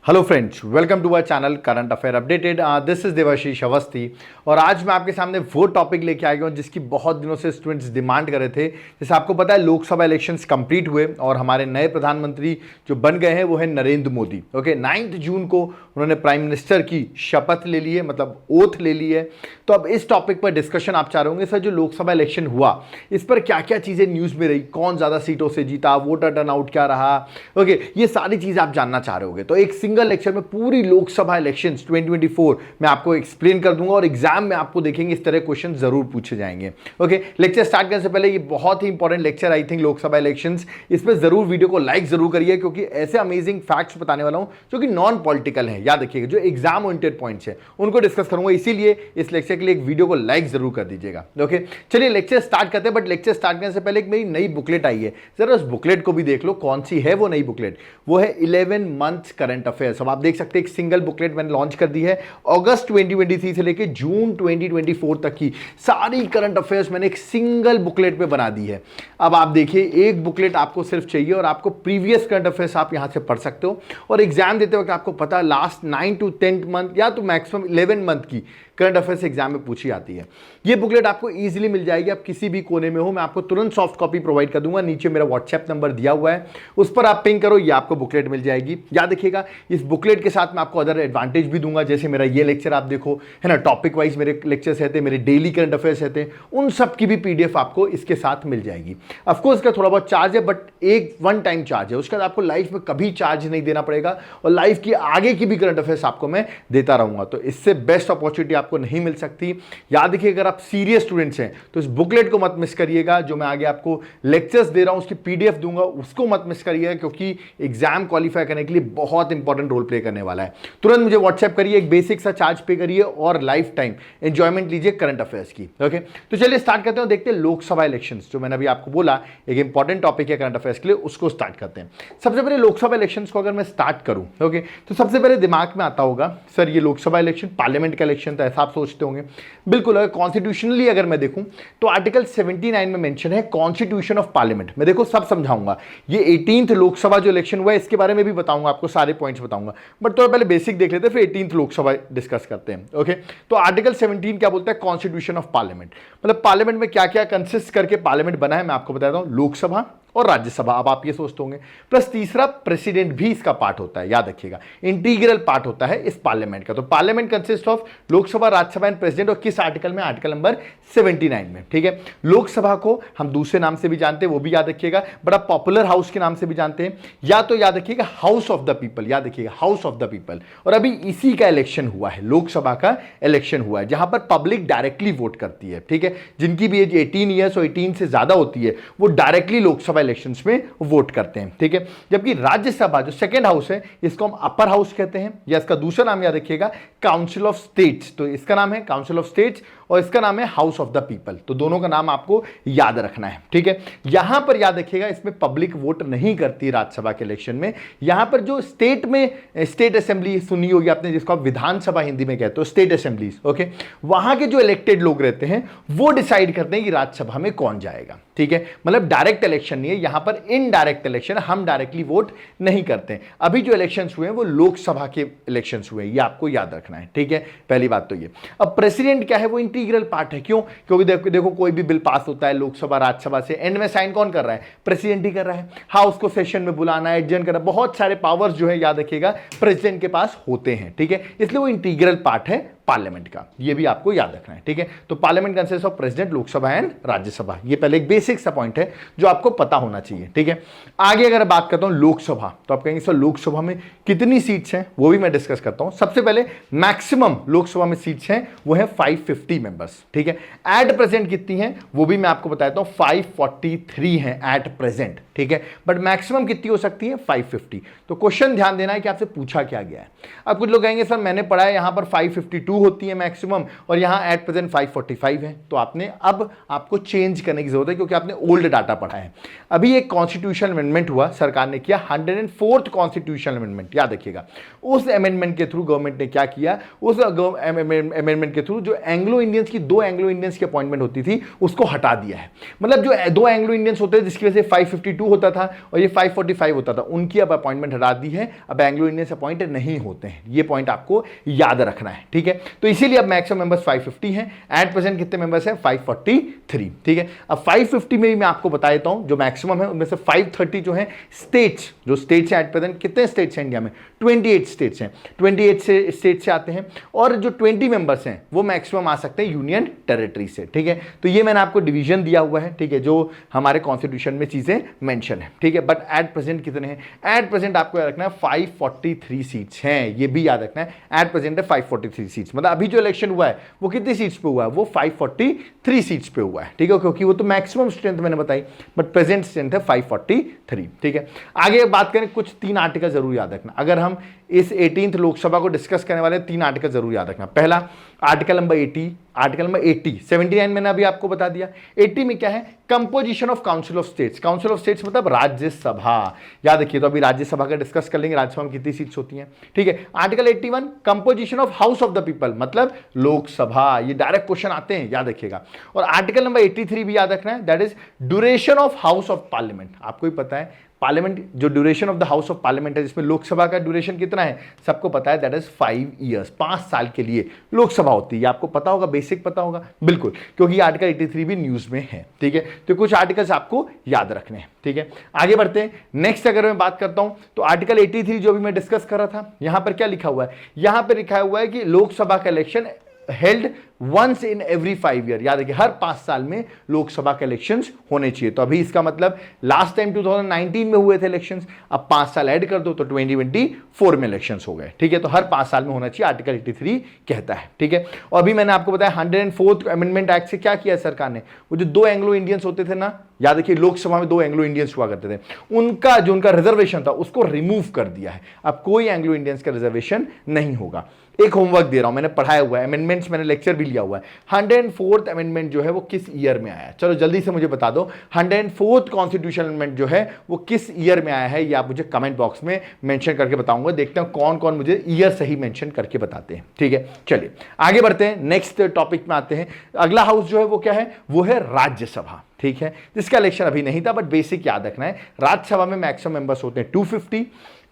Hello friends, welcome to our channel current affair updated. This is Devashish Awasthi और आज मैं आपके सामने वो टॉपिक लेके आ गया हूँ जिसकी बहुत दिनों से स्टूडेंट्स डिमांड कर रहे थे। जैसे आपको पता है, लोकसभा इलेक्शंस कंप्लीट हुए और हमारे नए प्रधानमंत्री जो बन गए हैं वो है नरेंद्र मोदी। ओके, 9 जून को उन्होंने प्राइम मिनिस्टर की शपथ ले ली है, मतलब ओथ ले ली है। तो अब इस टॉपिक पर डिस्कशन आप चाह रहे होंगे, सर जो लोकसभा इलेक्शन हुआ इस पर क्या क्या चीज़ें न्यूज़ में रही, कौन ज़्यादा सीटों से जीता, वोटर टर्नआउट क्या रहा। ओके, ये सारी चीज़ आप जानना चाह रहे होगे। तो एक सिंगल लेक्चर में पूरी लोकसभा इलेक्शंस 2024 मैं आपको एक्सप्लेन कर दूंगा और एग्जाम में आपको देखेंगे इस तरह क्वेश्चन जरूर पूछे जाएंगे। ओके, लेक्चर स्टार्ट करने से पहले ये बहुत ही important lecture I think Lok Sabha elections, इस पर जरूर वीडियो को लाइक जरूर करिए क्योंकि ऐसे अमेजिंग फैक्ट्स बताने वाला हूं जो कि नॉन पॉलिटिकल है। याद रखिएगा, जो एग्जाम ओरिएंटेड पॉइंट्स है उनको डिस्कस करूंगा, इसीलिए इस लेक्चर के लिए एक वीडियो को लाइक जरूर कर दीजिएगा। ओके, चलिए लेक्चर स्टार्ट करते हैं। बट लेक्चर स्टार्ट करने से पहले एक मेरी नई बुकलेट आई है, जरा उस बुकलेट को भी देख लो। कौन सी है वो नई बुकलेट? वो है 11 मंथ्स करंट अफेयर्स। अब आप देख सकते हैं एक सिंगल बुकलेट मैंने लॉन्च कर दी है। अगस्त 2023 से लेकर जून 2024 तक की सारी करंट अफेयर्स मैंने एक सिंगल बुकलेट पे बना दी है। अब आप देखिए, एक बुकलेट आपको सिर्फ चाहिए और आपको प्रीवियस करंट अफेयर्स आप यहां से पढ़ सकते हो और एग्जाम देते वक्त आपको पता है लास्ट 9 to 10 मंथ या तो मैक्सिमम 11 मंथ की करंट अफेयर्स एग्जाम में पूछी आती है। ये बुकलेट आपको इजीली मिल जाएगी, आप किसी भी कोने में हो, मैं आपको तुरंत सॉफ्ट कॉपी प्रोवाइड कर दूंगा। नीचे मेरा व्हाट्सएप नंबर दिया हुआ है, उस पर आप पिंग करो, ये आपको बुकलेट मिल जाएगी। याद रखिएगा, इस बुकलेट के साथ मैं आपको अदर एडवांटेज भी दूंगा। जैसे मेरा ये लेक्चर आप देखो, है ना, टॉपिक वाइज मेरे लेक्चर्स रहते हैं, मेरे डेली करंट अफेयर्स रहते हैं, उन सब की भी पीडीएफ आपको इसके साथ मिल जाएगी। ऑफकोर्स इसका थोड़ा बहुत चार्ज है, बट एक वन टाइम चार्ज है, उसके बाद आपको लाइफ में कभी चार्ज नहीं देना पड़ेगा और लाइफ की आगे की भी करंट अफेयर्स आपको मैं देता रहूंगा। तो इससे बेस्ट अपॉर्चुनिटी आपको नहीं मिल सकती। याद रखिए, अगर आप सीरियस स्टूडेंट्स हैं तो इस बुकलेट को मत मिस करिएगा। जो मैं आगे आपको लेक्चर्स दे रहा हूं उसकी पीडीएफ दूंगा, उसको मत मिस करिएगा क्योंकि एग्जाम क्वालिफाई करने के लिए बहुत इंपॉर्टेंट रोल प्ले करने वाला है। तुरंत मुझे व्हाट्सएप करिए, एक बेसिक सा चार्ज पे करिए और लाइफ टाइम एंजॉयमेंट लीजिए करंट अफेयर्स की। ओके, तो चलिए स्टार्ट करते हैं, देखते हैं लोकसभा इलेक्शंस, जो मैंने अभी आपको बोला एक इंपॉर्टेंट टॉपिक है करंट अफेयर्स के लिए, उसको स्टार्ट करते हैं। सबसे पहले लोकसभा इलेक्शंस को अगर मैं स्टार्ट करूं, ओके, तो सबसे पहले दिमाग में आता होगा सर ये लोकसभा इलेक्शन पार्लियामेंट का इलेक्शन, तो ऐसा आप सोचते होंगे। बिल्कुल, अगर कॉन्स्टिट्यूशनली अगर मैं देखूं तो आर्टिकल 79 में मेंशन है कॉन्स्टिट्यूशन ऑफ पार्लियामेंट। मैं देखो सब समझाऊंगा, ये 18th लोकसभा जो इलेक्शन हुआ है इसके बारे में भी बताऊंगा, आपको सारे पॉइंट्स बताऊंगा, बट तो पहले बेसिक देख लेते हैं, फिर 18th लोकसभा डिस्कस करते हैं। ओके, तो आर्टिकल 17 क्या बोलता है? कॉन्स्टिट्यूशन ऑफ पार्लियामेंट, मतलब पार्लियामेंट में क्या क्या कंसिस्ट करके पार्लियामेंट बना है मैं आपको बताता हूं। लोकसभा और राज्यसभा, अब आप ये सोचते होंगे, प्लस तीसरा प्रेसिडेंट भी इसका पार्ट होता है। याद रखिएगा, इंटीग्रल पार्ट होता है इस पार्लियामेंट का। तो parliament consist of Lok Sabha, Rajya Sabha and president, और किस आर्टिकल में? आर्टिकल नंबर 79 में। ठीक है, लोकसभा को हम दूसरे नाम से भी जानते हैं, वो भी याद रखिएगा, बड़ा पॉपुलर हाउस के नाम से भी जानते हैं, या तो याद रखिएगा हाउस ऑफ द पीपल, याद रखिएगा हाउस ऑफ द पीपल। और अभी इसी का इलेक्शन हुआ है, लोकसभा का इलेक्शन हुआ है, जहां पर पब्लिक डायरेक्टली वोट करती है। ठीक है, जिनकी भी एज 18 ईयर्स और 18 से ज्यादा होती है वो डायरेक्टली लोकसभा इलेक्शंस में वोट करते हैं। ठीक है, जबकि राज्यसभा जो सेकंड हाउस है इसको हम अपर हाउस कहते हैं, या इसका दूसरा नाम याद रखिएगा काउंसिल ऑफ स्टेट्स। तो इसका नाम है काउंसिल ऑफ स्टेट्स और इसका नाम है हाउस ऑफ द पीपल। तो दोनों का नाम आपको याद रखना है। ठीक है, यहां पर याद रखिएगा इसमें पब्लिक वोट नहीं करती राज्यसभा के इलेक्शन में। यहां पर जो स्टेट में स्टेट असेंबली सुनी होगी आपने, जिसको आप विधानसभा हिंदी में कहते हो, स्टेट असेंबलीज, ओके, वहां के जो इलेक्टेड लोग रहते हैं वो डिसाइड करते हैं कि राज्यसभा में कौन जाएगा। ठीक है, मतलब डायरेक्ट इलेक्शन नहीं है यहां पर, इनडायरेक्ट इलेक्शन, हम डायरेक्टली वोट नहीं करते हैं। अभी जो इलेक्शंस हुए हैं वो लोकसभा के इलेक्शंस हुए हैं, ये आपको याद रखना है। ठीक है, पहली बात तो ये। अब प्रेसिडेंट क्या है? वो इंटीग्रल पार्ट है। क्यों? क्योंकि देखो कोई भी बिल पास होता है लोकसभा राज्यसभा से, एंड में साइन कौन कर रहा है? प्रेसिडेंट ही कर रहा है। हाउस को सेशन में बुलाना, एडजर्न करना, बहुत सारे पावर्स जो है याद रखिएगा प्रेसिडेंट के पास होते हैं। ठीक है, इसलिए वो इंटीग्रल पार्ट है पार्लियामेंट का, ये भी आपको याद रखना है। ठीक है, तो parliament consist of president, Lok Sabha and Rajya Sabha. ये पहले एक बेसिक सा पॉइंट है जो आपको पता होना चाहिए। ठीक है, आगे अगर बात करता हूं लोकसभा, तो आप कहेंगे सर लोकसभा में कितनी सीट्स हैं, वो भी मैं डिस्कस करता हूं। सबसे पहले मैक्सिमम लोकसभा में सीट्स हैं वो है 550 मेंबर्स। ठीक है, एट प्रेजेंट कितनी है वो भी मैं आपको बताता हूं, 543 है एट प्रेजेंट। ठीक है, बट मैक्सिमम कितनी हो सकती है? 550। तो क्वेश्चन ध्यान देना है कि आपसे पूछा क्या गया है। अब कुछ लोग कहेंगे सर मैंने पढ़ा है यहां पर 552 552 होती है मैक्सिमम, और यहाँ एट प्रेजेंट 545 है। तो आपने अब आपको चेंज करने की जरूरत है क्योंकि आपने ओल्ड डाटा पढ़ा है। अभी एक कॉन्स्टिट्यूशन अमेंडमेंट हुआ, सरकार ने किया 104th कॉन्स्टिट्यूशन अमेंडमेंट, याद रखिएगा। उस अमेंडमेंट के थ्रू गवर्नमेंट ने क्या किया, उस अमेंडमेंट के थ्रू जो एंग्लो इंडियंस की, 2 एंग्लो इंडियंस की अपॉइंटमेंट होती थी उसको हटा दिया है। मतलब जो 2 एंग्लो इंडियंस होते हैं जिसकी वजह से 552 होता था और ये 545 होता था, उनकी अब अपॉइंटमेंट हटा दी है। अब एंग्लो इंडियंस अपॉइंटेड नहीं होते हैं, ये पॉइंट आपको याद रखना है, ठीक है। तो इसीलिए अब मैक्सिमम मेंबर्स 550 हैं। एट प्रेजेंट कितने मेंबर्स हैं? 543, ठीक है। अब 550 में भी मैं आपको बता देता हूं जो मैक्सिमम है उनमें से 530 जो है स्टेट्स, जो स्टेट्स हैं एट प्रेजेंट कितने स्टेट्स हैं इंडिया में? 28 स्टेट्स हैं, 28 से स्टेट से आते हैं। और जो 20 मेंबर्स हैं वो मैक्सिमम आ सकते हैं यूनियन टेरिटरी से, ठीक है। तो ये मैंने आपको डिवीजन दिया हुआ है, ठीक है, जो हमारे कॉन्स्टिट्यूशन में चीजें मेंशन है, ठीक है। बट एट प्रेजेंट कितने हैं? एट प्रेजेंट आपको याद रखना है 543 सीट्स हैं, ये भी याद रखना है। एट प्रेजेंट है 543 सीट्स, मतलब अभी जो इलेक्शन हुआ है वो कितनी सीट्स पे हुआ है? वो 543 सीट्स पे हुआ है, ठीक है, क्योंकि वो तो मैक्सिमम स्ट्रेंथ मैंने बताई, बट प्रेजेंट स्ट्रेंथ है 543, ठीक है। आगे बात करें, कुछ 3 आर्टिकल जरूर याद रखना। अगर हम इस 18th लोकसभा को डिस्कस करने वाले 3 आर्टिकल जरूर याद रखना। पहला आर्टिकल नंबर 80, आर्टिकल नंबर 80, 79 मैंने अभी आपको बता दिया। 80 में क्या है? Composition of council of states. Council of states मतलब राज्यसभा, याद रखिए। तो अभी राज्यसभा का डिस्कस कर लेंगे, राज्यसभा में कितनी सीट्स होती हैं, ठीक है। Article 81 composition of house of the people, मतलब लोकसभा, ये डायरेक्ट क्वेश्चन आते हैं, याद रखिएगा। और आर्टिकल नंबर 83 भी याद रखना है, that is duration of house of parliament. आपको ही पता है पार्लियामेंट, जो duration of the house of parliament है, जिसमें लोकसभा का ड्यूरेशन कितना है सबको पता है, दैट इज 5 ईयर्स, 5 साल के लिए लोकसभा होती है। आपको पता होगा, बेसिक पता होगा, बिल्कुल, क्योंकि आर्टिकल 83 भी न्यूज में है, ठीक है। तो कुछ आर्टिकल्स आपको याद रखने हैं, ठीक है। आगे बढ़ते हैं। नेक्स्ट अगर मैं बात करता हूं तो आर्टिकल 83 जो भी मैं डिस्कस कर रहा था, यहां पर क्या लिखा हुआ है? यहां पर लिखा हुआ है कि लोकसभा का election held once in every 5 year, याद रखिए हर 5 साल में लोकसभा के इलेक्शंस होने चाहिए। तो अभी इसका मतलब लास्ट टाइम 2019 में हुए थे इलेक्शंस, अब 5 साल ऐड कर दो तो 2024 में इलेक्शंस हो गए, ठीक है। तो हर 5 साल में होना चाहिए, आर्टिकल 83 कहता है, ठीक है। और अभी मैंने आपको बताया 104th अमेंडमेंट एक्ट से क्या किया सरकार ने? वो जो 2 एंग्लो इंडियंस होते थे ना, याद रखिए लोकसभा में 2 एंग्लो इंडियंस हुआ करते थे, उनका जो उनका रिजर्वेशन था उसको रिमूव कर दिया है। अब कोई एंग्लो इंडियंस का रिजर्वेशन नहीं होगा। एक होमवर्क दे रहा हूं, मैंने पढ़ाया हुआ है, अमेंडमेंट्स मैंने लेक्चर भी लिया हुआ है। 104th अमेंडमेंट जो है वो किस ईयर में आया है? चलो जल्दी से मुझे बता दो, 104th कॉन्स्टिट्यूशन अमेंडमेंट जो है वो किस ईयर में आया है, ये आप मुझे कमेंट बॉक्स में मेंशन करके बताऊंगा। देखते हैं कौन कौन मुझे ईयर सही मेंशन करके बताते हैं, ठीक है। चलिए आगे बढ़ते हैं, नेक्स्ट टॉपिक में आते हैं। अगला हाउस जो है वो क्या है? वो है राज्यसभा, ठीक है, जिसका इलेक्शन अभी नहीं था, बट बेसिक याद रखना है। राज्यसभा में मैक्सिमम मेंबर्स होते हैं 250,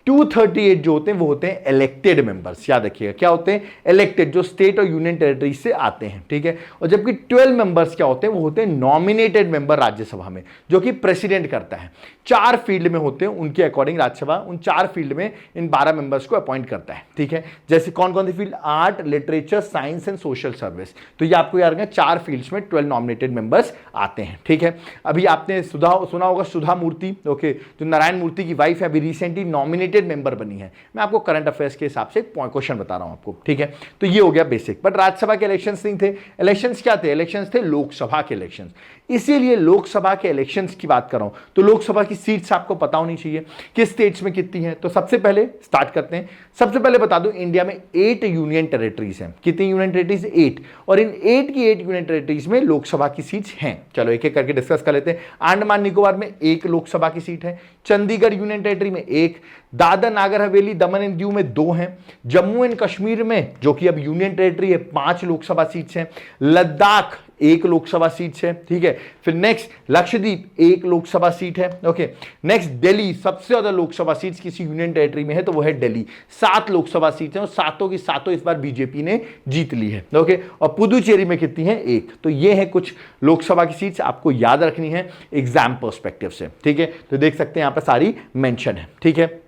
238 जो होते हैं वो होते हैं इलेक्टेड मेंबर्स, याद रखिएगा क्या होते हैं? इलेक्टेड, जो स्टेट और यूनियन टेरिटरी से आते हैं, ठीक है। और जबकि 12 मेंबर्स क्या होते हैं? वो होते हैं नॉमिनेटेड मेंबर राज्यसभा में, जो कि प्रेसिडेंट करता है। 4 फील्ड में होते हैं उनके अकॉर्डिंग राज्यसभा, उन 4 फील्ड में इन 12 मेंबर्स को अपॉइंट करता है, ठीक है। जैसे कौन कौन सी field? Art, literature, science and social service. तो ये आपको याद रखना, 4 फील्ड्स में 12 नॉमिनेटेड मेंबर्स आते हैं, ठीक है। अभी आपने सुना होगा सुधा मूर्ति, ओके, जो नारायण मूर्ति की वाइफ है, अभी रिसेंटली नॉमिनेटेड मेंबर बनी है। मैं आपको करंट अफेयर्स के हिसाब से क्वेश्चन बता रहा हूं आपको, ठीक है। तो ये हो गया बेसिक। बट राज्यसभा के इलेक्शंस नहीं थे। इलेक्शंस क्या थे? इलेक्शंस थे लोकसभा के इलेक्शंस। इसीलिए लोकसभा के इलेक्शंस की बात कर रहा हूं। तो लोकसभा की सीट्स आपको पता होनी चाहिए किस स्टेट्स में कितनी है। तो सबसे पहले स्टार्ट करते हैं। सबसे पहले बता दूं, इंडिया में 8 यूनियन टेरिटरीज हैं। कितनी यूनियन टेरिटरीज? 8। और इन 8 की 8 यूनियन टेरिटरीज में लोकसभा की सीट्स हैं। चलो एक एक करके डिस्कस कर लेते हैं। अंडमान निकोबार में 1 लोकसभा की सीट है। चंडीगढ़ यूनियन टेरिटरी में 1, दादर नागर हवेली दमन एंड दीव में 2 हैं। जम्मू एंड कश्मीर में, जो कि अब यूनियन टेरिटरी है, 5 लोकसभा सीट्स हैं। लद्दाख 1 लोकसभा सीट्स है, ठीक है। फिर नेक्स्ट लक्षद्वीप 1 लोकसभा सीट है, ओके। नेक्स्ट दिल्ली, सबसे ज्यादा लोकसभा सीट्स किसी यूनियन टेरिटरी में है तो वो है दिल्ली, 7 लोकसभा सीट्स हैं और सातों की सातों इस बार बीजेपी ने जीत ली है, ओके। और पुदुचेरी में कितनी है? 1। तो ये है कुछ लोकसभा की सीट्स, आपको याद रखनी है एग्जाम पर्सपेक्टिव से, ठीक है। तो देख सकते हैं यहां पर सारी मेंशन है, ठीक है।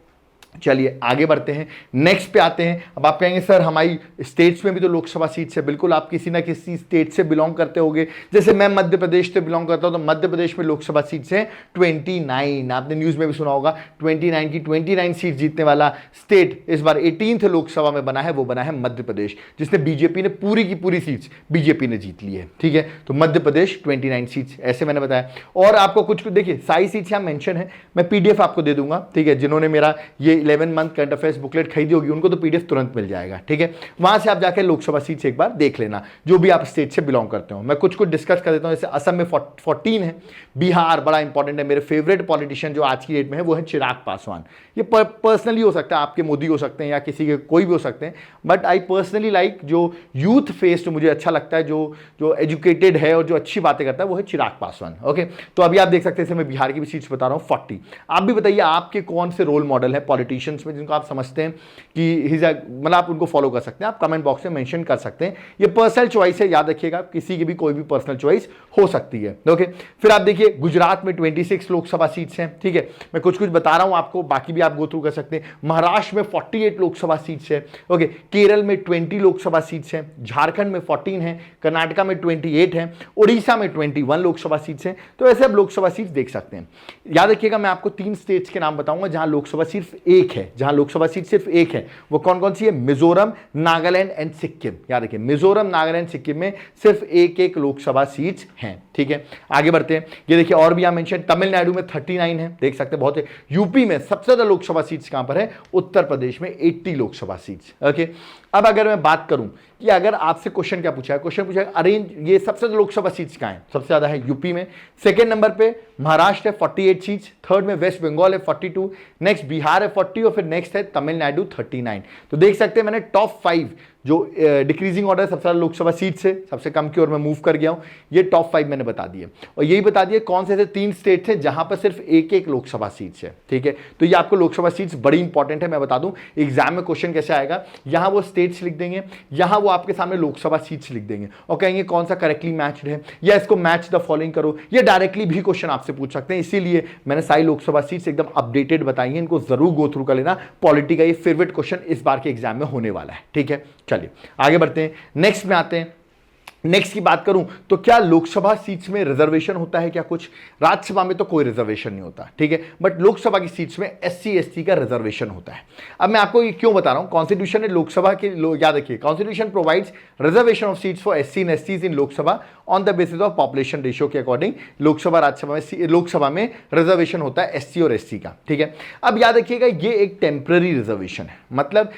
चलिए आगे बढ़ते हैं, नेक्स्ट पे आते हैं। अब आप कहेंगे सर हमारी स्टेट्स में भी तो लोकसभा सीट्स है। बिल्कुल, आप किसी ना किसी स्टेट से बिलोंग करते होंगे। जैसे मैं मध्य प्रदेश से बिलोंग करता हूं तो मध्य प्रदेश में लोकसभा सीट्स हैं 29। आपने न्यूज में भी सुना होगा 29 की 29 सीट जीतने वाला स्टेट इस बार 18th लोकसभा में बना है, वो बना है मध्य प्रदेश, जिसने बीजेपी ने पूरी की पूरी सीट्स बीजेपी ने जीत ली है, ठीक है। तो मध्य प्रदेश 29 सीट्स, ऐसे मैंने बताया। और आपको कुछ देखिए सारी सीट्स यहां मेंशन है, मैं पीडीएफ आपको दे दूंगा, ठीक है। जिन्होंने मेरा ये 11 मंथ करंट अफेयर्स बुकलेट खरीदी होगी उनको तो पीडीएफ तुरंत मिल जाएगा, ठीक है। वहां से आप जाकर लोकसभा सीट्स एक बार देख लेना, जो भी आप स्टेट से बिलोंग करते हो। मैं कुछ कुछ डिस्कस कर देता हूं, जैसे असम में 14 है, बिहार बड़ा इंपॉर्टेंट है। मेरे फेवरेट पॉलिटिशियन जो आज की डेट में है वो है चिराग पासवान। ये पर्सनली हो सकता है, आपके मोदी हो सकते हैं या किसी के कोई भी हो सकते हैं, बट आई पर्सनली लाइक जो यूथ फेस मुझे अच्छा लगता है, जो एजुकेटेड है और जो अच्छी बातें करता है, वो है चिराग पासवान। ओके, तो अभी आप देख सकते हैं, मैं बिहार की भी सीट्स बता रहा हूँ 40। आप भी बताइए आपके कौन से रोल मॉडल है पॉलिटिशियंस में जिनको आप समझते हैं कि मतलब आप उनको फॉलो कर सकते हैं, आप कमेंट बॉक्स में मेंशन कर सकते हैं। ये पर्सनल चॉइस है, याद रखिएगा, किसी की भी कोई भी पर्सनल चॉइस हो सकती है। ओके, फिर आप देखिए गुजरात में 26 लोकसभा सीट्स हैं, ठीक है। मैं कुछ कुछ बता रहा हूं आपको, बाकी भी आप गो थ्रू कर सकते हैं। महाराष्ट्र में 48 लोकसभा सीट्स है। ओके, केरल में 20 लोकसभा सीट्स हैं, झारखंड में 14 है, कर्नाटका में 28 है, उड़ीसा में 21 लोकसभा सीट्स हैं। तो ऐसे आप लोकसभा सीट्स देख सकते हैं। याद रखिएगा, मैं आपको 3 स्टेट्स के नाम बताऊंगा जहां लोकसभा सिर्फ एक है, जहां लोकसभा सीट सिर्फ एक है। वो कौन कौन सी है? मिजोरम, नागालैंड एंड सिक्किम। याद रखिए, मिजोरम, नागालैंड, सिक्किम में सिर्फ एक एक लोकसभा सीट्स हैं, ठीक है। आगे बढ़ते हैं, ये देखिए और भी यहां मेंशन, तमिलनाडु में 39 है, देख सकते हैं बहुत है। यूपी में सबसे ज्यादा लोकसभा सीट्स कहां पर है? उत्तर प्रदेश में 80 लोकसभा सीट्स। ओके, अब अगर मैं बात करूं कि अगर आपसे क्वेश्चन क्या पूछा है, क्वेश्चन पूछा है अरेंज ये सबसे ज्यादा लोकसभा सीट्स कहां है? सबसे ज्यादा है यूपी में, सेकंड नंबर पे महाराष्ट्र है 48 सीट्स, थर्ड में वेस्ट बंगाल है 42, नेक्स्ट बिहार है 40 और फिर नेक्स्ट है तमिलनाडु 39। तो देख सकते हैं मैंने टॉप 5 जो डिक्रीजिंग ऑर्डर सबसे ज्यादा लोकसभा सीट से सबसे कम की ओर मैं मूव कर गया हूं, ये टॉप 5 मैंने बता दिए। और यही बता दिए कौन से 3 स्टेट थे जहां पर सिर्फ एक एक लोकसभा सीट्स है, ठीक है। तो ये आपको लोकसभा सीट्स बड़ी इंपॉर्टेंट है। मैं बता दूं एग्जाम में क्वेश्चन कैसे आएगा, यहां वो स्टेट्स लिख देंगे, यहां वो आपके सामने लोकसभा सीट्स लिख देंगे और कहेंगे कौन सा करेक्टली मैच्ड है, या इसको मैच द फॉलोइंग करो। ये डायरेक्टली भी क्वेश्चन आपसे पूछ सकते हैं, इसीलिए मैंने सारी लोकसभा सीट्स एकदम अपडेटेड बताई हैं, इनको जरूर गो थ्रू कर लेना। पॉलिटी का ये फेवरेट क्वेश्चन इस बार के एग्जाम में होने वाला है, ठीक है। चलिए आगे बढ़ते हैं, नेक्स्ट में आते हैं। नेक्स्ट की बात करूं तो क्या लोकसभा सीट्स में रिजर्वेशन होता है क्या? कुछ राज्यसभा में तो कोई रिजर्वेशन नहीं होता, ठीक है, बट लोकसभा की सीट्स में SC ST का रिजर्वेशन होता है। अब मैं आपको ये क्यों बता रहा हूं, कॉन्स्टिट्यूशन ने लोकसभा के याद रखिए, constitution provides reservation of seats for SC and STs in Lok Sabha on the basis of population ratio के अकॉर्डिंग। लोकसभा राज्यसभा में लोकसभा में रिजर्वेशन होता है SC और ST का, ठीक है। अब याद रखिएगा ये एक टेम्पररी रिजर्वेशन है, मतलब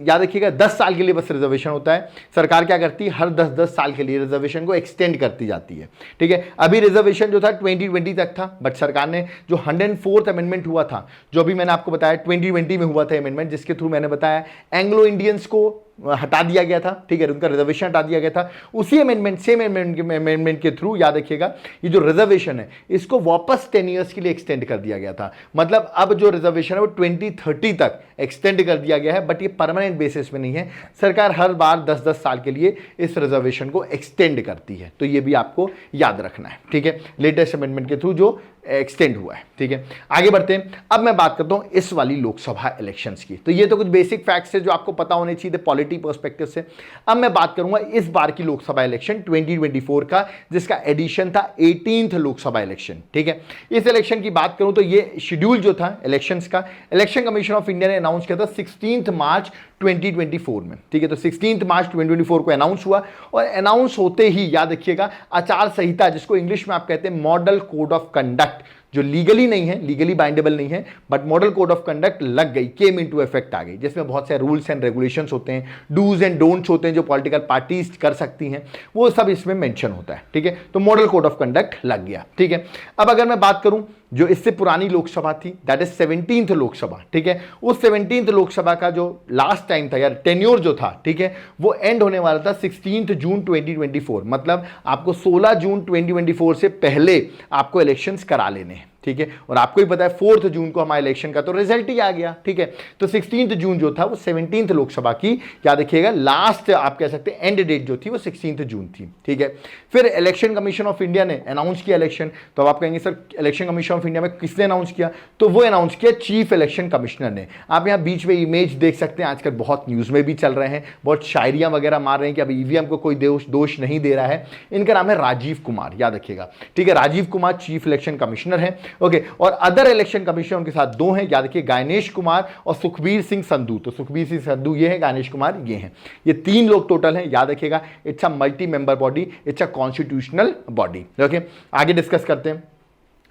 याद रखिएगा 10 साल के लिए बस रिजर्वेशन होता है। सरकार क्या करती है, हर 10-10 साल के लिए रिजर्वेशन को एक्सटेंड करती जाती है, ठीक है। अभी रिजर्वेशन जो था 2020 तक था, बट सरकार ने जो 104th अमेंडमेंट हुआ था, जो अभी मैंने आपको बताया 2020 में हुआ था अमेंडमेंट, जिसके थ्रू मैंने बताया एंग्लो इंडियंस को हटा दिया गया था, ठीक है, उनका रिजर्वेशन हटा दिया गया था। उसी अमेंडमेंट सेम अमेंडमेंट के थ्रू याद रखिएगा ये जो रिजर्वेशन है इसको वापस 10 ईयर्स के लिए एक्सटेंड कर दिया गया था। मतलब अब जो रिजर्वेशन है वो 2030 तक एक्सटेंड कर दिया गया है, बट ये परमानेंट बेसिस पे नहीं है। सरकार हर बार 10-10 साल के लिए इस रिजर्वेशन को एक्सटेंड करती है, तो ये भी आपको याद रखना है, ठीक है, लेटेस्ट अमेंडमेंट के थ्रू जो एक्सटेंड हुआ है, ठीक है। आगे बढ़ते हैं, अब मैं बात करता हूं इस वाली लोकसभा इलेक्शंस की। तो ये तो कुछ बेसिक फैक्ट्स है जो आपको पता होने चाहिए पॉलिटी पर्सपेक्टिव से। अब मैं बात करूंगा इस बार की लोकसभा इलेक्शन 2024 का, जिसका एडिशन था 18th लोकसभा इलेक्शन, ठीक है। इस इलेक्शन की बात करूं तो ये शेड्यूल जो था इलेक्शंस का, इलेक्शन कमीशन ऑफ इंडिया ने अनाउंस किया था 16 मार्च 2024 में, ठीक है। तो 16 मार्च 2024 को अनाउंस हुआ, और अनाउंस होते ही याद रखिएगा आचार संहिता, जिसको इंग्लिश में आप कहते हैं मॉडल कोड ऑफ कंडक्ट, जो लीगली नहीं है, लीगली बाइंडेबल नहीं है, but model code of conduct लग गई, केम इनटू इफेक्ट आ गई, जिसमें बहुत सारे रूल्स एंड रेगुलेशंस होते हैं, डूज एंड डोंट्स होते हैं जो पॉलिटिकल पार्टीज कर सकती हैं, वो सब इसमें मेंशन होता है, ठीक है। तो मॉडल कोड ऑफ कंडक्ट लग गया, ठीक है। अब अगर मैं बात करूं जो इससे पुरानी लोकसभा थी, दैट इज 17th लोकसभा, ठीक है, उस 17th लोकसभा का जो लास्ट टाइम था यार टेन्योर जो था, ठीक है, वो एंड होने वाला था 16 जून 2024। मतलब आपको 16 जून 2024 से पहले आपको इलेक्शंस करा लेने हैं, ठीक है। और आपको ही पता है 4 जून को हमारे इलेक्शन का तो रिजल्ट ही आ गया, ठीक है। तो 16 जून जो था वो 17th लोकसभा की याद रखिएगा लास्ट आप कह सकते हैं एंड डेट जो थी वो 16 जून थी, ठीक है। फिर इलेक्शन कमीशन ऑफ इंडिया ने अनाउंस किया इलेक्शन। तो अब आप कहेंगे sir election commission of India में किसने अनाउंस किया? तो वो अनाउंस किया चीफ इलेक्शन कमिश्नर ने। आप यहाँ बीच में इमेज देख सकते हैं, आजकल बहुत न्यूज़ में भी चल रहे हैं, बहुत शायरियाँ वगैरह मार रहे हैं कि अब ईवीएम को कोई दोष नहीं दे रहा है। इनका नाम है राजीव कुमार, याद रखिएगा, ठीक है। Rajiv Kumar chief election commissioner है, ओके। और अदर इलेक्शन कमीशन उनके साथ 2 हैं, याद रखिए गायनेश कुमार और सुखबीर सिंह संधू। तो सुखबीर सिंह संधू ये है, गायनेश कुमार ये हैं, ये 3 लोग टोटल हैं, याद रखिएगा। It's a multi member body, it's a constitutional body, okay. आगे डिस्कस करते हैं।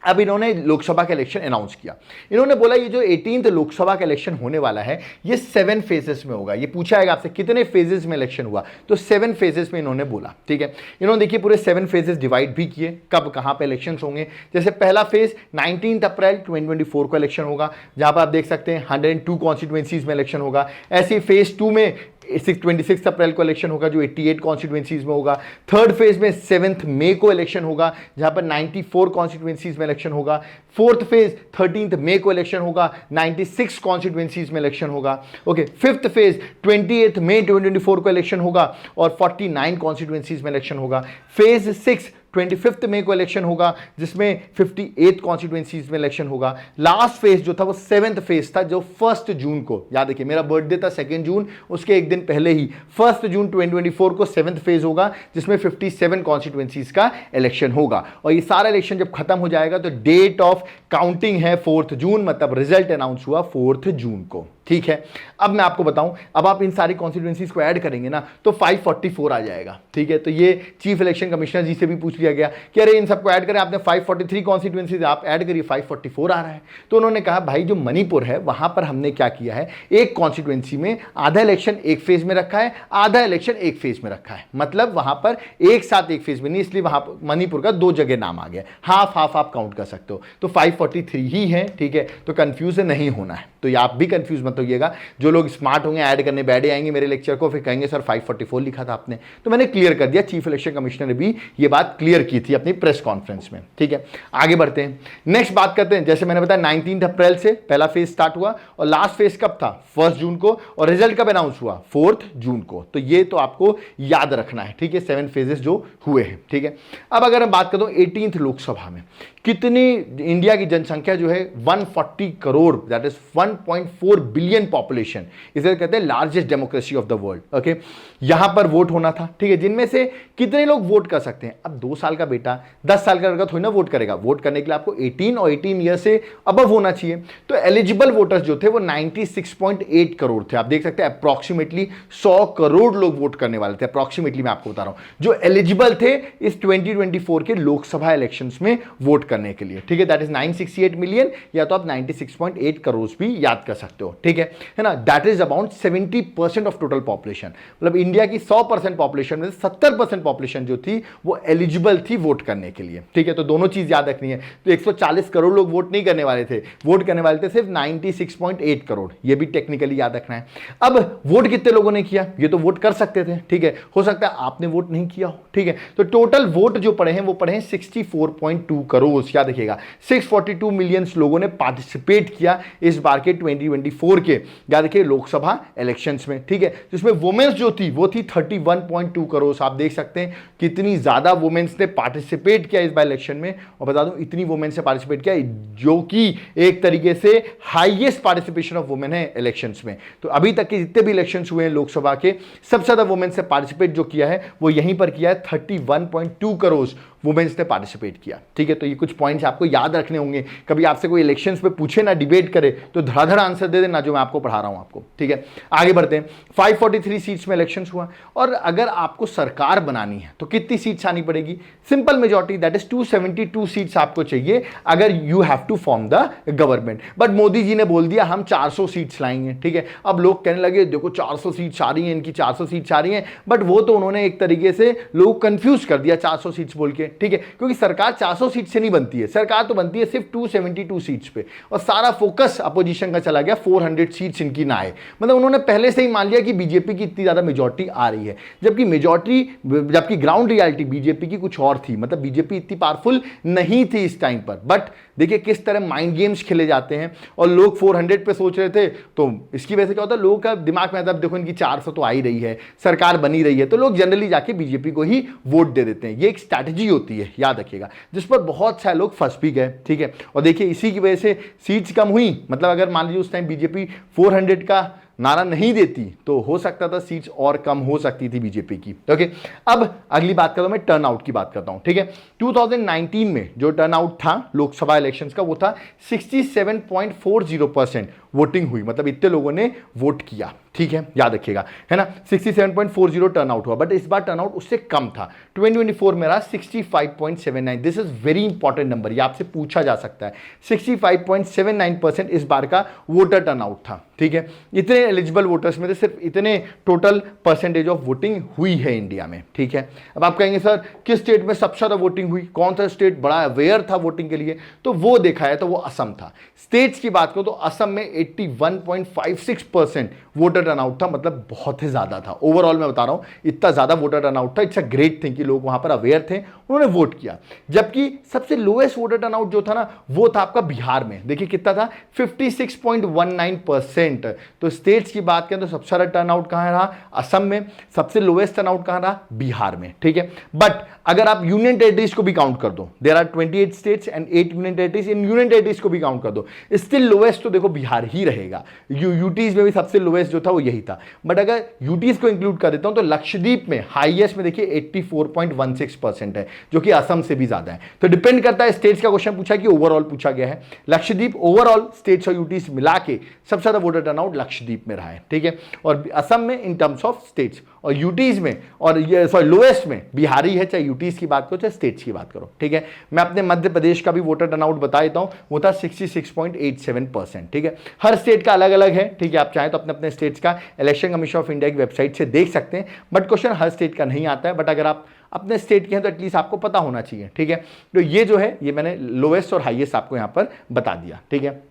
अब इन्होंने लोकसभा का इलेक्शन अनाउंस किया। इन्होंने बोला ये जो 18th लोकसभा का इलेक्शन होने वाला है ये 7 फेजेस में होगा। ये पूछा जाएगा आपसे कितने फेजेस में इलेक्शन हुआ, तो 7 फेजेस में इन्होंने बोला। ठीक है, इन्होंने देखिए पूरे 7 फेजेस डिवाइड भी किए कब कहां पे इलेक्शन होंगे। जैसे पहला फेज 19 अप्रैल 2024 को इलेक्शन होगा, जहां पर आप देख सकते हैं 102 कॉन्स्टिट्यूएंसीज में इलेक्शन होगा। ऐसे ही फेज 2 में 26 अप्रैल को इलेक्शन होगा जो 88 कॉन्स्टिट्यूएंसीज में होगा। थर्ड फेज में 7 मई को इलेक्शन होगा जहां पर 94 कॉन्स्टिट्यूएंसीज में इलेक्शन होगा। फोर्थ फेज 13 मई को इलेक्शन होगा, 96 कॉन्स्टिट्यूएंसीज में इलेक्शन होगा। ओके, फिफ्थ फेज 28 मई 2024 को इलेक्शन होगा और 49 कॉन्स्टिट्यूएंसीज में इलेक्शन होगा। फेज 6 25 मई को इलेक्शन होगा जिसमें 58 कॉन्स्टिट्यूएंसीज में इलेक्शन होगा। लास्ट फेज जो था वो 7th फेज था जो 1 जून को, याद रखिए मेरा बर्थडे था 2 जून, उसके एक दिन पहले ही 1 जून 2024 को 7th फेज होगा जिसमें 57 कॉन्स्टिट्यूएंसीज का इलेक्शन होगा। और ये सारा इलेक्शन जब खत्म हो जाएगा तो डेट ऑफ काउंटिंग है 4 जून, मतलब रिजल्ट अनाउंस हुआ 4 जून को। ठीक है, अब मैं आपको बताऊं, अब आप इन सारी कॉन्स्टिट्यूएंसीज को ऐड करेंगे ना तो 544 आ जाएगा। ठीक है, तो ये चीफ इलेक्शन कमिश्नर जी से भी पूछ लिया गया कि अरे इन सबको ऐड करें, आपने 543 कॉन्स्टिट्यूएंसीज आप ऐड करिए, 544 आ रहा है। तो उन्होंने कहा भाई जो मणिपुर है वहां पर हमने क्या किया है, एक कॉन्स्टिट्यूएंसी में आधा इलेक्शन एक फेज में रखा है, आधा इलेक्शन एक फेज में रखा है, मतलब वहां पर एक साथ एक फेज में नहीं, इसलिए वहां मणिपुर का 2 जगह नाम आ गया। हाफ हाफ आप काउंट कर सकते हो, तो 543 ही है। ठीक है, तो कंफ्यूज नहीं होना है, तो ये आप भी कंफ्यूज मत होइएगा। जो लोग स्मार्ट होंगे ऐड करने बैठे आएंगे मेरे लेक्चर को, फिर कहेंगे सर 544 लिखा था आपने, तो मैंने क्लियर कर दिया। चीफ इलेक्शन कमिश्नर ने भी ये बात क्लियर की थी अपनी प्रेस कॉन्फ्रेंस में। ठीक है, आगे बढ़ते हैं, नेक्स्ट बात करते हैं। जैसे मैंने बताया 19 अप्रैल से पहला फेज स्टार्ट हुआ और लास्ट फेज कब था, 1 जून को, और रिजल्ट कब अनाउंस हुआ, 4 जून को। तो ये तो आपको याद रखना है। ठीक है, 7 फेजेस जो हुए हैं। ठीक है, अब अगर मैं बात करूं 18th लोकसभा में कितनी, इंडिया की जनसंख्या जो है 140 crore, that is 1.4 billion population, इसे कहते हैं largest democracy of the world. Okay, यहां पर वोट होना था। ठीक है, जिनमें से कितने लोग वोट कर सकते हैं, अब 2 साल का बेटा 10 साल का लड़का थोड़ी ना वोट करेगा। वोट करने के लिए आपको 18 और 18 ईयर से अबव होना चाहिए। तो एलिजिबल वोटर्स जो थे वो 96.8 करोड़ थे। आप देख सकते हैं अप्रॉक्सीमेटली 100 करोड़ लोग वोट करने वाले थे। अप्रॉक्सीमेटली मैं आपको बता रहा हूं जो एलिजिबल थे इस 2024 के लोकसभा इलेक्शंस में वोट करने के लिए। ठीक है, दैट इज 968 मिलियन, या तो आप 96.8 करोड़ भी याद कर सकते हो। ठीक है ना, that is about 70% of total population, मतलब इंडिया की 100% पॉपुलेशन में 70% पॉपुलेशन जो थी वो एलिजिबल थी वोट करने के लिए। ठीक है, तो दोनों चीज याद रखनी है। तो 140 करोड़ लोग वोट नहीं करने वाले थे, वोट करने वाले थे सिर्फ 96.8 करोड़, ये भी टेक्निकली याद रखना है। अब वोट कितने लोगों ने किया, ये तो वोट कर सकते थे। ठीक है, हो सकता है आपने वोट नहीं किया हो। ठीक है, तो टोटल वोट जो पड़े हैं वो पड़े हैं 64.2 करोड़। याद रखिएगा 642 मिलियन लोगों ने पार्टिसिपेट किया इस बार के 2024 के, याद रखिए, लोकसभा इलेक्शंस में। ठीक है, जिसमें वुमेन्स जो थी वो थी 31.2 करोड़। आप देख सकते हैं कितनी ज्यादा वुमेन्स ने पार्टिसिपेट किया इस बार इलेक्शन में। और बता दूं इतनी वुमेन्स ने पार्टिसिपेट किया जो कि एक तरीके से हाईएस्ट पार्टिसिपेशन ऑफ वुमेन है इलेक्शंस में। तो अभी तक के जितने भी इलेक्शंस हुए हैं लोकसभा के, सबसे ज्यादा वुमेन्स ने पार्टिसिपेट जो किया है वो यहीं पर किया है, 31.2 करोड़ वुमेन्स ने पार्टिसिपेट किया। ठीक है, तो ये कुछ पॉइंट्स आपको याद रखने होंगे। कभी आपसे कोई इलेक्शंस पे पूछे ना, डिबेट करे, तो धड़ाधड़ आंसर दे देना जो मैं आपको पढ़ा रहा हूं आपको। ठीक है, आगे बढ़ते हैं। 543 सीट्स में इलेक्शंस हुआ, और अगर आपको सरकार बनानी है तो कितनी सीट्स आनी पड़ेगी, simple majority, that is 272 seats आपको चाहिए अगर you have to form the government. But Modi ji ने बोल दिया हम 400 सीट्स लाएंगे। ठीक है, अब लोग कहने लगे देखो 400 सीट्स आ रही हैं, इनकी 400 सीट्स आ रही हैं, बट वो तो उन्होंने एक तरीके से लोग कंफ्यूज कर दिया 400 सीट्स बोल के। ठीक है, क्योंकि सरकार 400 सीट से नहीं बनती है, सरकार तो बनती है सिर्फ 272 सीट्स पे, और सारा फोकस अपोजिशन का चला गया 400 सीट्स इनकी ना आए। मतलब उन्होंने पहले से ही मान लिया कि बीजेपी की इतनी ज्यादा मेजॉरिटी आ रही है, जबकि ग्राउंड रियलिटी बीजेपी की कुछ और थी। मतलब बीजेपी इतनी पावरफुल नहीं थी इस टाइम पर। बट देखिए किस तरह माइंड गेम्स खेले जाते हैं, और लोग 400 पे सोच रहे थे, तो इसकी वजह से क्या होता है, लोगों का दिमाग में आता है देखो इनकी 400 तो आ ही रही है, सरकार बनी रही है, तो लोग जनरली जाके बीजेपी को ही वोट दे देते हैं। ये एक स्ट्रैटेजी होती है, याद रखिएगा, जिस पर बहुत सारे लोग फंस भी गए। ठीक है, और देखिए इसी की वजह से सीट्स कम हुई। मतलब अगर मान लीजिए उस टाइम बीजेपी 400 का नारा नहीं देती तो हो सकता था सीट्स और कम हो सकती थी बीजेपी की। ओके, अब अगली बात करता हूं, मैं टर्नआउट की बात करता हूं। ठीक है, 2019 में जो टर्नआउट था लोकसभा इलेक्शंस का वो था 67.40%, वोटिंग हुई, मतलब इतने लोगों ने वोट किया, ठीक है, याद रखिएगा, है ना। 67.40 टर्नआउट हुआ, बट इस बार टर्नआउट उससे कम था। 2024 में रहा 65.79। This is very important number, ये आपसे पूछा जा सकता है। 65.79% इस बार का वोटर टर्नआउट था, ठीक है। इतने एलिजिबल वोटर्स में से सिर्फ इतने टोटल परसेंटेज ऑफ वोटिंग हुई है इंडिया में, ठीक है। अब आप कहेंगे सर किस स्टेट में सबसे ज्यादा वोटिंग हुई, कौन सा स्टेट बड़ा अवेयर था वोटिंग के लिए, तो वो देखा है तो वो असम था। स्टेट्स की बात करो तो असम में 81.56% वोटर टर्नआउट था, मतलब बहुत ही ज्यादा था। ओवरऑल मैं बता रहा हूं इतना ज्यादा वोटर टर्नआउट था, इट्स अ ग्रेट थिंग कि लोग वहां पर अवेयर थे, उन्होंने वोट किया। जबकि सबसे लोएस्ट वोटर टर्नआउट जो था ना वो था आपका बिहार में, देखिए कितना था, 56.19%। तो स्टेट्स की बात करें तो सबसे ज्यादा टर्नआउट कहां रहा, असम में। सबसे लोएस्ट टर्नआउट कहां रहा, बिहार में, ठीक है। बट अगर आप यूनियन टेरिटरीज को भी काउंट कर दो, there are 28 states and 8 union territories, इन यूनियन टेरिटरीज को भी काउंट कर दो, स्टिल लोएस्ट तो देखो बिहार ही रहेगा। यूटीज में भी सबसे लोएस्ट जो था वो यही था। बट अगर यूटीज को इंक्लूड कर देता हूं तो लक्षद्वीप में हाईएस्ट में देखिए 84.16% है, जो कि असम से भी ज्यादा है। तो डिपेंड करता है, स्टेट्स का क्वेश्चन पूछा कि ओवरऑल पूछा गया है। लक्षद्वीप ओवरऑल स्टेट्स और यूटीज मिला के सबसे ज्यादा वोटर टर्नआउट लक्षद्वीप में रहा है, ठीक है। और असम में इन टर्म्स ऑफ स्टेट्स, और यूटीज में और लोएस्ट में बिहारी है, चाहे यूटीज की बात करो चाहे स्टेट्स की बात करो, ठीक है। मैं अपने मध्य प्रदेश का भी वोटर टर्नआउट बता देता हूं, वो था 66.87%, ठीक है। हर स्टेट का अलग अलग है, ठीक है। आप चाहें तो अपने अपने स्टेट्स का इलेक्शन कमीशन ऑफ इंडिया की वेबसाइट से देख सकते हैं, बट क्वेश्चन हर स्टेट का नहीं आता है। बट अगर आप अपने स्टेट के हैं तो एटलीस्ट आपको पता होना चाहिए, ठीक है। तो ये जो है ये मैंने लोएस्ट और हाईएस्ट आपको यहां पर बता दिया, ठीक है।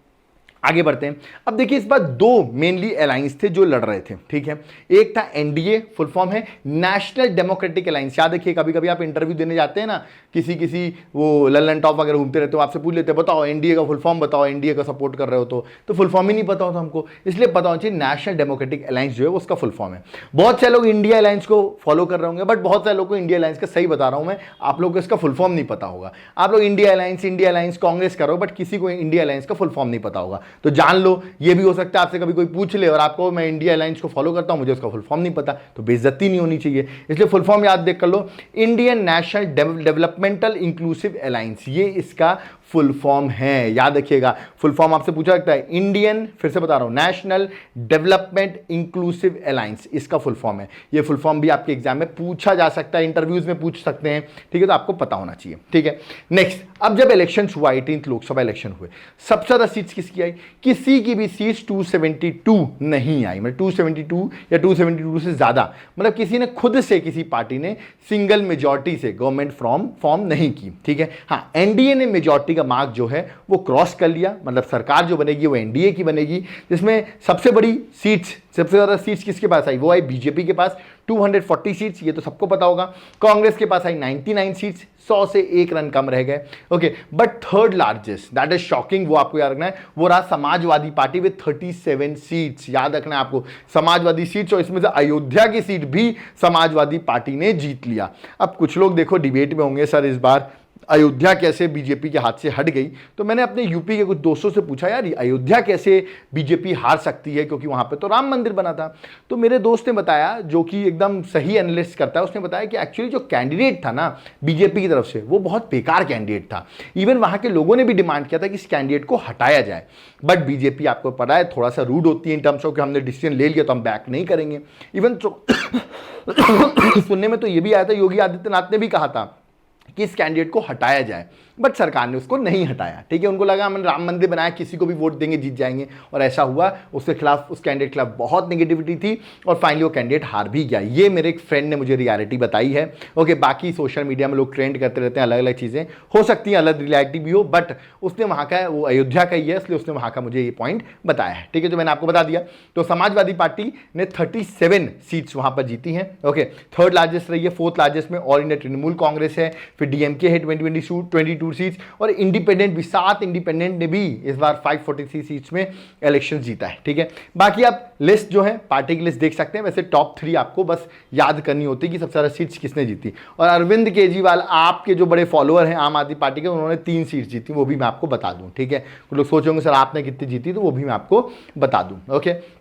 आगे बढ़ते हैं। अब देखिए इस बार दो मेनली अलायंस थे जो लड़ रहे थे, ठीक है। एक था एनडीए, फुल फॉर्म है नेशनल डेमोक्रेटिक अलायंस। याद रखिए कभी कभी आप इंटरव्यू देने जाते हैं ना, किसी वो ललन टॉप वगैरह घूमते रहते हो, आपसे पूछ लेते हैं बताओ एनडीए का फुल फॉर्म बताओ, एनडीए का सपोर्ट कर रहे हो तो फुल फॉर्म ही नहीं पता होता हमको, इसलिए पता होना चाहिए नेशनल डेमोक्रेटिक अलायंस जो है उसका फुल फॉर्म है। बहुत से लोग इंडिया अलायंस को फॉलो कर रहे होंगे, बट बहुत सारे लोग को इंडिया अलायंस का, सही बता रहा हूं मैं, आप लोग को इसका फुल फॉर्म नहीं पता होगा। आप लोग इंडिया अलायंस कांग्रेस करो, बट किसी को इंडिया अलायंस का फुल फॉर्म नहीं पता होगा। तो जान लो, ये भी हो सकता है आपसे कभी कोई पूछ ले और आपको मैं इंडिया अलायंस को फॉलो करता हूं, मुझे उसका फुल फॉर्म नहीं पता, तो बेइज्जती नहीं होनी चाहिए, इसलिए फुल फॉर्म याद देख कर लो, Indian national developmental inclusive alliance, ये इसका फुल फॉर्म है। याद रखिएगा फुल फॉर्म आपसे पूछा जाता है, इंडियन, फिर से बता रहा हूं, नेशनल डेवलपमेंट इंक्लूसिव अलायंस, इसका फुल फॉर्म है। ये फुल फॉर्म भी आपके एग्जाम में पूछा जा सकता है, इंटरव्यूज में पूछ सकते हैं, ठीक है, तो आपको पता होना चाहिए, ठीक है। नेक्स्ट, अब जब इलेक्शन हुआ, 18th लोकसभा इलेक्शन हुए, सबसे ज्यादा सीट्स किसकी आई, किसी की भी सीट्स 272 नहीं आई, मतलब 272 या 272 से ज्यादा, मतलब किसी ने खुद से, किसी पार्टी ने सिंगल मेजॉरिटी से गवर्नमेंट फॉर्म नहीं की, ठीक है। हाँ, एनडीए ने मेजॉरिटी का मार्क जो है वो क्रॉस कर लिया, मतलब सरकार जो बनेगी वो एनडीए की बनेगी, जिसमें सबसे बड़ी सीट्स, सबसे ज्यादा सीट्स किसके पास आई, वो आई बीजेपी के पास 240 सीट्स, ये तो सबको पता होगा। कांग्रेस के पास आई 99 सीट्स, 100 से 1 रन कम रह गए, okay. But third largest, that is shocking, वो आपको याद रखना है, वो रहा समाजवादी पार्टी विद 37 सीट्स। याद रखना है आपको, समाजवादी सीट्स, और इसमें से अयोध्या की सीट भी समाजवादी पार्टी ने जीत लिया। अब कुछ लोग देखो डिबेट में होंगे, सर इस बार अयोध्या कैसे बीजेपी के हाथ से हट गई, तो मैंने अपने यूपी के कुछ दोस्तों से पूछा, यार अयोध्या कैसे बीजेपी हार सकती है, क्योंकि वहां पे तो राम मंदिर बना था। तो मेरे दोस्त ने बताया, जो कि एकदम सही एनालिस्ट करता है, उसने बताया कि एक्चुअली जो कैंडिडेट था ना बीजेपी की तरफ से, वो बहुत बेकार कैंडिडेट था। इवन वहां के लोगों ने भी डिमांड किया था कि इस कैंडिडेट को हटाया जाए, बट बीजेपी आपको पता है थोड़ा सा रूड होती है इन टर्म्स ऑफ कि हमने डिसीजन ले लिया तो हम बैक नहीं करेंगे। इवन तो सुनने में तो ये भी आया था, योगी आदित्यनाथ ने भी कहा था कि इस कैंडिडेट को हटाया जाए, बट सरकार ने उसको नहीं हटाया, ठीक है। उनको लगा हमने राम मंदिर बनाया, किसी को भी वोट देंगे जीत जाएंगे, और ऐसा हुआ। उसके खिलाफ, उस कैंडिडेट के खिलाफ बहुत नेगेटिविटी थी, और फाइनली वो कैंडिडेट हार भी गया। ये मेरे एक फ्रेंड ने मुझे रियलिटी बताई है, ओके। बाकी सोशल मीडिया में लोग ट्रेंड करते रहते हैं, अलग अलग चीज़ें हो सकती हैं, अलग रियलिटी भी हो, बट उसने वहाँ का, वो अयोध्या का ही है, इसलिए उसने वहाँ का मुझे ये पॉइंट बताया है, ठीक है, जो मैंने आपको बता दिया। तो समाजवादी पार्टी ने 37 सीट्स वहाँ पर जीती हैं, ओके। थर्ड लार्जेस्ट रही है, फोर्थ लार्जेस्ट में ऑल इंडिया तृणमूल कांग्रेस है, फिर डीएमके है 22 सीट्स, और इंडिपेंडेंट भी, 7 इंडिपेंडेंट ने भी इस बार 543 सीट्स में इलेक्शन जीता है, ठीक है। बाकी आप लिस्ट जो है पार्टी की लिस्ट देख सकते हैं। वैसे टॉप 3 आपको बस याद करनी होती है कि सबसे ज्यादा सीट्स किसने जीती, और अरविंद केजरीवाल, आपके जो बड़े फॉलोअर हैं आम आदमी पार्टी के, उन्होंने 3 सीट्स जीती, वो भी मैं आपको बता दूं, ठीक है। कुछ लोग सोचेंगे सर आपने कितनी जीती, तो वो भी मैं आपको बता दूं, ओके।